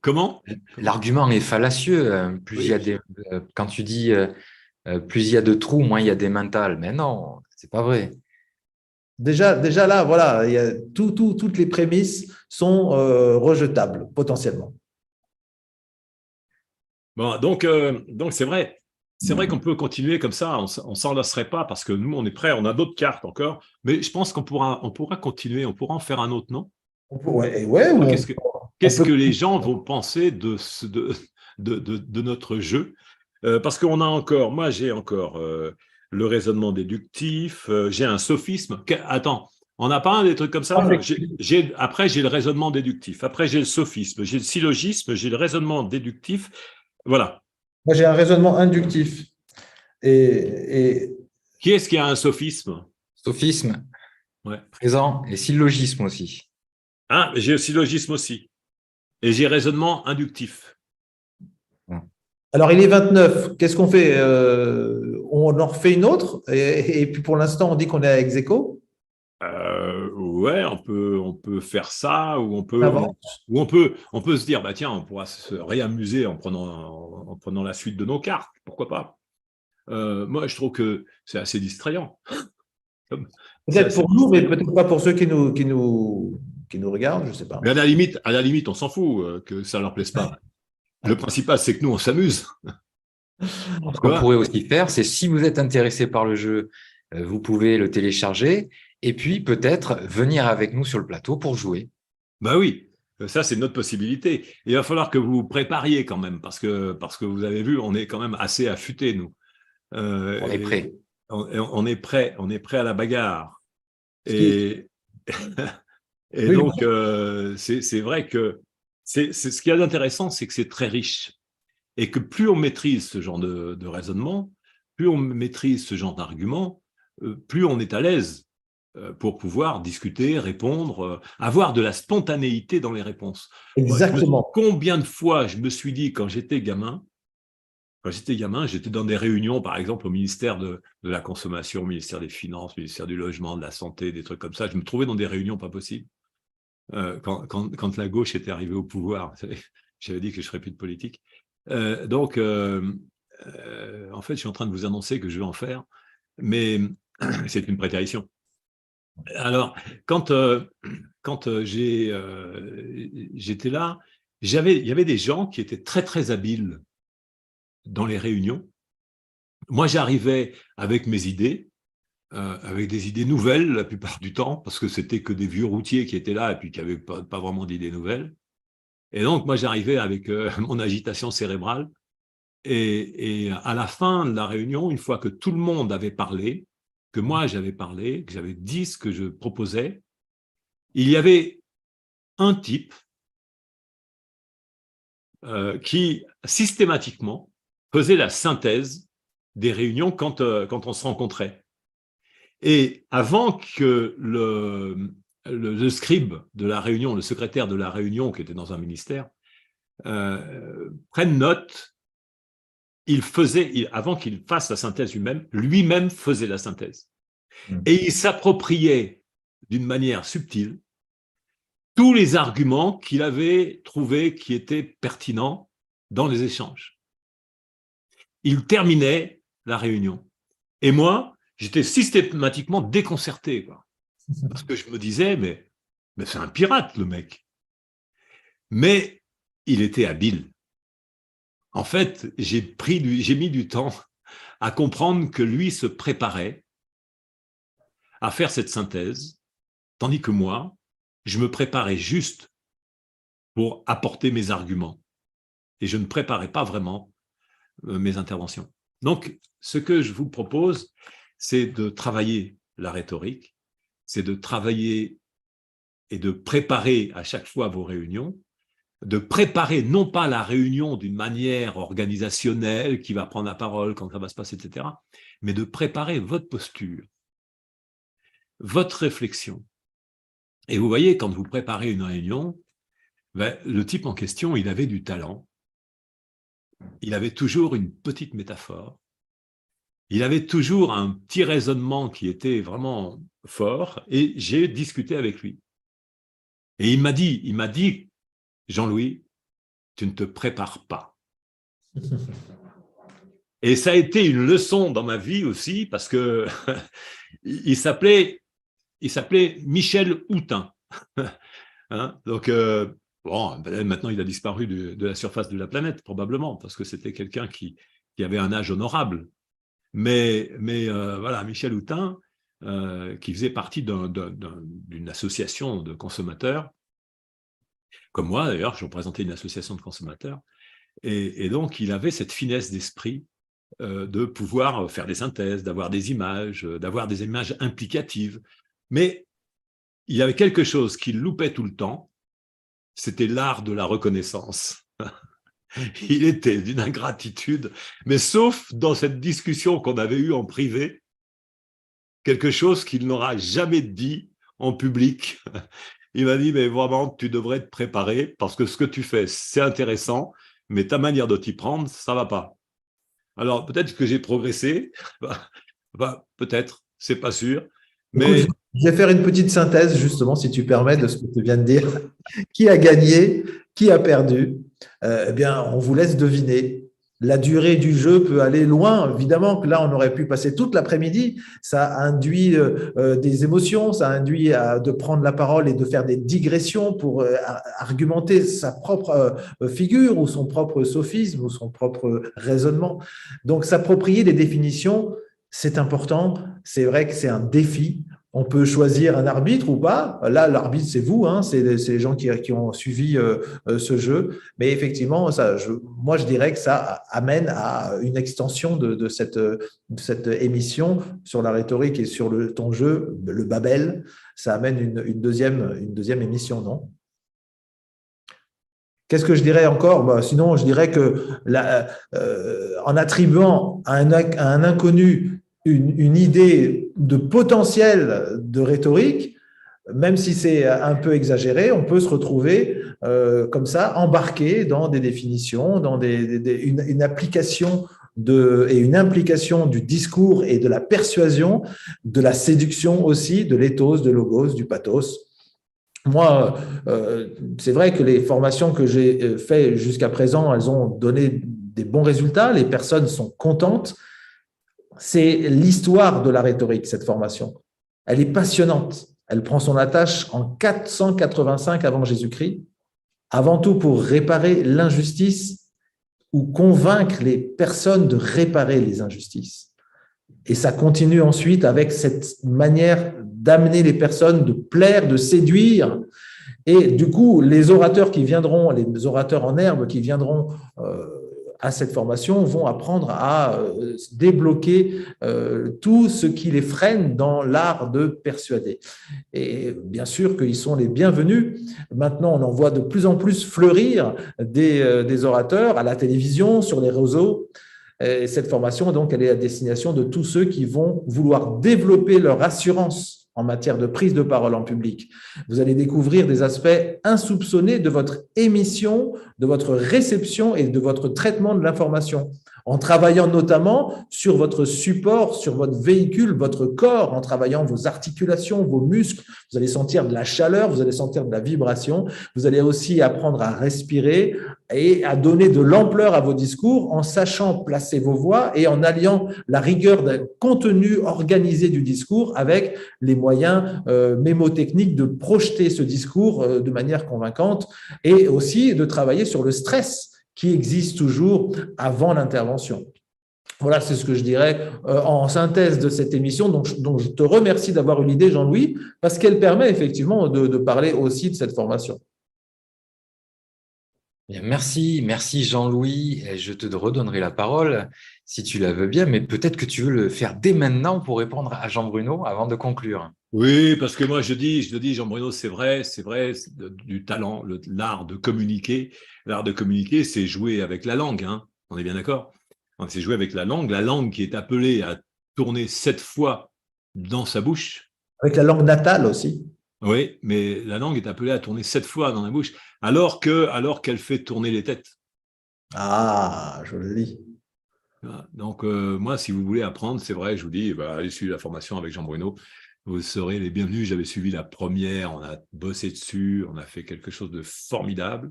Comment L'argument est fallacieux. Plus il y a quand tu dis plus il y a de trous, moins il y a des mentales. Mais non, c'est pas vrai. Déjà là, voilà, toutes les prémices sont rejetables potentiellement. Bon, donc c'est vrai. C'est vrai qu'on peut continuer comme ça, on ne s'en lasserait pas parce que nous, on est prêts, on a d'autres cartes encore, mais je pense qu'on pourra continuer, on pourra en faire un autre, non? Qu'est-ce que les gens vont penser de notre jeu? Parce qu'on a encore, moi j'ai encore le raisonnement déductif, j'ai un sophisme. Attends, on n'a pas un des trucs comme ça? Après, j'ai le raisonnement déductif, après j'ai le sophisme, j'ai le syllogisme, j'ai le raisonnement déductif. Voilà. Moi, j'ai un raisonnement inductif. Qui est-ce qui a un sophisme? Sophisme, ouais. Présent, et syllogisme aussi. Ah, j'ai le syllogisme aussi. Et j'ai raisonnement inductif. Alors, il est 29. Qu'est-ce qu'on fait? On en refait une autre et puis pour l'instant, on dit qu'on est à ex-aequo. Ouais, on peut faire ça, ou on peut se dire, bah tiens, on pourra se réamuser en prenant la suite de nos cartes, pourquoi pas. Moi, je trouve que c'est assez distrayant. Peut-être pour nous, mais peut-être pas pour ceux qui nous regardent, je ne sais pas. Mais à la limite, on s'en fout que ça leur plaise pas. Le principal, c'est que nous, on s'amuse. Ce qu'on pourrait aussi faire, c'est si vous êtes intéressé par le jeu, vous pouvez le télécharger et puis peut-être venir avec nous sur le plateau pour jouer. Bah oui, ça c'est notre possibilité. Il va falloir que vous vous prépariez quand même, parce que vous avez vu, on est quand même assez affûtés, nous. On est prêt. On est prêt à la bagarre. Et donc, c'est vrai que ce qu'il y a d'intéressant, c'est que c'est très riche. Et que plus on maîtrise ce genre de raisonnement, plus on maîtrise ce genre d'argument, plus on est à l'aise pour pouvoir discuter, répondre, avoir de la spontanéité dans les réponses. Exactement. Combien de fois je me suis dit quand j'étais gamin, j'étais dans des réunions, par exemple, au ministère de la Consommation, au ministère des Finances, au ministère du Logement, de la Santé, des trucs comme ça. Je me trouvais dans des réunions pas possibles. Quand la gauche était arrivée au pouvoir, j'avais dit que je ne ferais plus de politique. Donc, en fait, je suis en train de vous annoncer que je vais en faire, mais c'est une prétérition. Alors, quand j'étais là, il y avait des gens qui étaient très, très habiles dans les réunions. Moi, j'arrivais avec mes idées, avec des idées nouvelles la plupart du temps, parce que c'était que des vieux routiers qui étaient là et puis qui n'avaient pas vraiment d'idées nouvelles. Et donc, moi, j'arrivais avec mon agitation cérébrale. Et à la fin de la réunion, une fois que tout le monde avait parlé, que moi j'avais parlé, que j'avais dit ce que je proposais, il y avait un type qui systématiquement faisait la synthèse des réunions quand on se rencontrait. Et avant que le scribe de la réunion, le secrétaire de la réunion, qui était dans un ministère, prenne note, avant qu'il fasse la synthèse lui-même faisait la synthèse. Et il s'appropriait d'une manière subtile tous les arguments qu'il avait trouvés qui étaient pertinents dans les échanges. Il terminait la réunion. Et moi, j'étais systématiquement déconcerté, quoi. Parce que je me disais, mais c'est un pirate, le mec. Mais il était habile. En fait, j'ai mis du temps à comprendre que lui se préparait à faire cette synthèse, tandis que moi, je me préparais juste pour apporter mes arguments. Et je ne préparais pas vraiment mes interventions. Donc, ce que je vous propose, c'est de travailler la rhétorique, c'est de travailler et de préparer à chaque fois vos réunions, de préparer non pas la réunion d'une manière organisationnelle, qui va prendre la parole, quand ça va se passer, etc., mais de préparer votre posture, votre réflexion. Et vous voyez, quand vous préparez une réunion, le type en question, il avait du talent, il avait toujours une petite métaphore, il avait toujours un petit raisonnement qui était vraiment fort, et j'ai discuté avec lui. Et il m'a dit, Jean-Louis, tu ne te prépares pas. Et ça a été une leçon dans ma vie aussi, parce que il s'appelait Michel Houtin. Hein, donc, bon, maintenant il a disparu de la surface de la planète, probablement, parce que c'était quelqu'un qui avait un âge honorable. Mais voilà, Michel Houtin, qui faisait partie d'une association de consommateurs, comme moi d'ailleurs, je représentais une association de consommateurs, et donc il avait cette finesse d'esprit de pouvoir faire des synthèses, d'avoir des images implicatives. Mais il y avait quelque chose qu'il loupait tout le temps, c'était l'art de la reconnaissance. Il était d'une ingratitude, mais sauf dans cette discussion qu'on avait eue en privé, quelque chose qu'il n'aura jamais dit en public. Il m'a dit, mais vraiment, tu devrais te préparer, parce que ce que tu fais, c'est intéressant, mais ta manière de t'y prendre, ça ne va pas. Alors, peut-être que j'ai progressé, peut-être, c'est pas sûr. Mais écoute, je vais faire une petite synthèse, justement, si tu permets, de ce que tu viens de dire. Qui a gagné? Qui a perdu? Eh bien, on vous laisse deviner. La durée du jeu peut aller loin. Évidemment que là, on aurait pu passer toute l'après-midi. Ça induit des émotions, ça induit de prendre la parole et de faire des digressions pour argumenter sa propre figure ou son propre sophisme ou son propre raisonnement. Donc, s'approprier des définitions, c'est important. C'est vrai que c'est un défi. On peut choisir un arbitre ou pas. Là, l'arbitre, c'est vous, hein, c'est les gens qui ont suivi ce jeu. Mais effectivement, moi, je dirais que ça amène à une extension de cette émission sur la rhétorique et sur ton jeu, le Babel. Ça amène une deuxième émission, non? Qu'est-ce que je dirais encore? Sinon, je dirais que en attribuant à un inconnu une idée de potentiel de rhétorique, même si c'est un peu exagéré, on peut se retrouver comme ça, embarqué dans des définitions, dans une application et une implication du discours et de la persuasion, de la séduction aussi, de l'éthos, de logos, du pathos. Moi, c'est vrai que les formations que j'ai faites jusqu'à présent, elles ont donné des bons résultats, les personnes sont contentes. C'est l'histoire de la rhétorique, cette formation. Elle est passionnante. Elle prend son attache en 485 avant Jésus-Christ, avant tout pour réparer l'injustice ou convaincre les personnes de réparer les injustices. Et ça continue ensuite avec cette manière d'amener les personnes, de plaire, de séduire. Et du coup, les orateurs qui viendront, les orateurs en herbe qui viendront à cette formation vont apprendre à débloquer tout ce qui les freine dans l'art de persuader. Et bien sûr qu'ils sont les bienvenus. Maintenant, on en voit de plus en plus fleurir des orateurs à la télévision, sur les réseaux. Et cette formation, donc, elle est à destination de tous ceux qui vont vouloir développer leur assurance en matière de prise de parole en public. Vous allez découvrir des aspects insoupçonnés de votre émission, de votre réception et de votre traitement de l'information, en travaillant notamment sur votre support, sur votre véhicule, votre corps, en travaillant vos articulations, vos muscles. Vous allez sentir de la chaleur, vous allez sentir de la vibration. Vous allez aussi apprendre à respirer et à donner de l'ampleur à vos discours en sachant placer vos voix et en alliant la rigueur d'un contenu organisé du discours avec les moyens mémotechniques de projeter ce discours de manière convaincante et aussi de travailler sur le stress qui existe toujours avant l'intervention. Voilà, c'est ce que je dirais en synthèse de cette émission. Donc, je te remercie d'avoir eu l'idée, Jean-Louis, parce qu'elle permet effectivement de parler aussi de cette formation. Bien, merci Jean-Louis. Et je te redonnerai la parole si tu la veux bien, mais peut-être que tu veux le faire dès maintenant pour répondre à Jean-Bruno avant de conclure. Oui, parce que moi je le dis, Jean-Bruno, c'est vrai, du talent, l'art de communiquer. L'art de communiquer, c'est jouer avec la langue, hein, on est bien d'accord? C'est jouer avec la langue qui est appelée à tourner 7 fois dans sa bouche. Avec la langue natale aussi. Oui, mais la langue est appelée à tourner 7 fois dans la bouche, alors qu'elle fait tourner les têtes. Ah, joli. Donc, moi, si vous voulez apprendre, c'est vrai, je vous dis, allez suivre la formation avec Jean-Bruno. Vous serez les bienvenus. J'avais suivi la première, on a bossé dessus, on a fait quelque chose de formidable.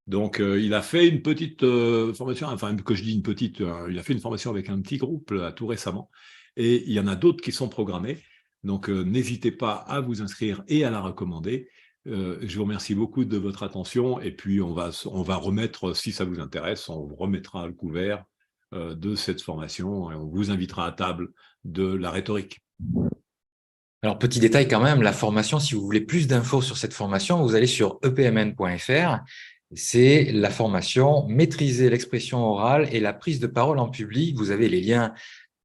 Donc, il a fait une petite formation, enfin, que je dis une petite, il a fait une formation avec un petit groupe là, tout récemment. Et il y en a d'autres qui sont programmés. Donc, n'hésitez pas à vous inscrire et à la recommander. Je vous remercie beaucoup de votre attention. Et puis, on va remettre, si ça vous intéresse, on remettra le couvert de cette formation et on vous invitera à table de la rhétorique. Alors, petit détail quand même, la formation, si vous voulez plus d'infos sur cette formation, vous allez sur epmn.fr. C'est la formation Maîtriser l'expression orale et la prise de parole en public. Vous avez les liens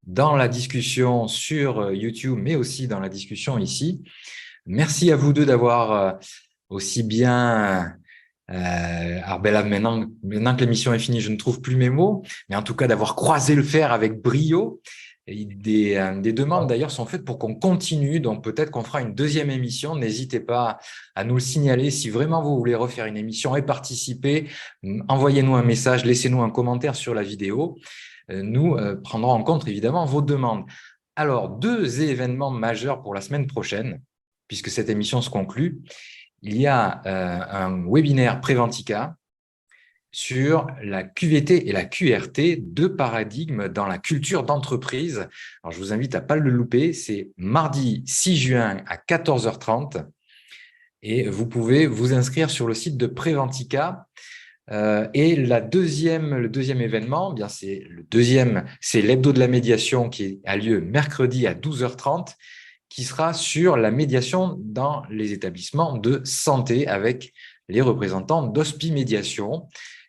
dans la discussion sur YouTube, mais aussi dans la discussion ici. Merci à vous deux d'avoir aussi bien… alors ben là, maintenant que l'émission est finie, je ne trouve plus mes mots, mais en tout cas d'avoir croisé le fer avec brio. Et des demandes d'ailleurs sont faites pour qu'on continue, donc peut-être qu'on fera une deuxième émission. N'hésitez pas à nous le signaler si vraiment vous voulez refaire une émission et participer. Envoyez-nous un message, laissez-nous un commentaire sur la vidéo. Nous prendrons en compte évidemment vos demandes. Alors, 2 événements majeurs pour la semaine prochaine, puisque cette émission se conclut. Il y a un webinaire Préventica sur la QVT et la QRT, 2 paradigmes dans la culture d'entreprise. Alors, je vous invite à ne pas le louper. C'est mardi 6 juin à 14h30 et vous pouvez vous inscrire sur le site de Préventica. Et le deuxième événement, bien c'est l'hebdo de la médiation qui a lieu mercredi à 12h30, qui sera sur la médiation dans les établissements de santé avec les représentants d'Hospi Médiation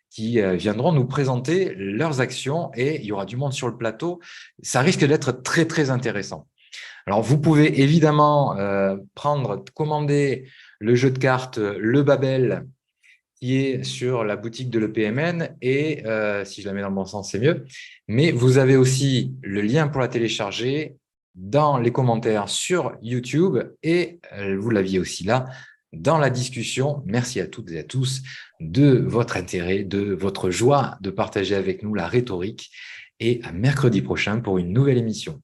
qui viendront nous présenter leurs actions et il y aura du monde sur le plateau. Ça risque d'être très, très intéressant. Alors, vous pouvez évidemment commander le jeu de cartes, le Babel, qui est sur la boutique de l'EPMN et si je la mets dans le bon sens, c'est mieux. Mais vous avez aussi le lien pour la télécharger dans les commentaires sur YouTube et vous l'aviez aussi là dans la discussion. Merci à toutes et à tous de votre intérêt, de votre joie de partager avec nous la rhétorique et à mercredi prochain pour une nouvelle émission.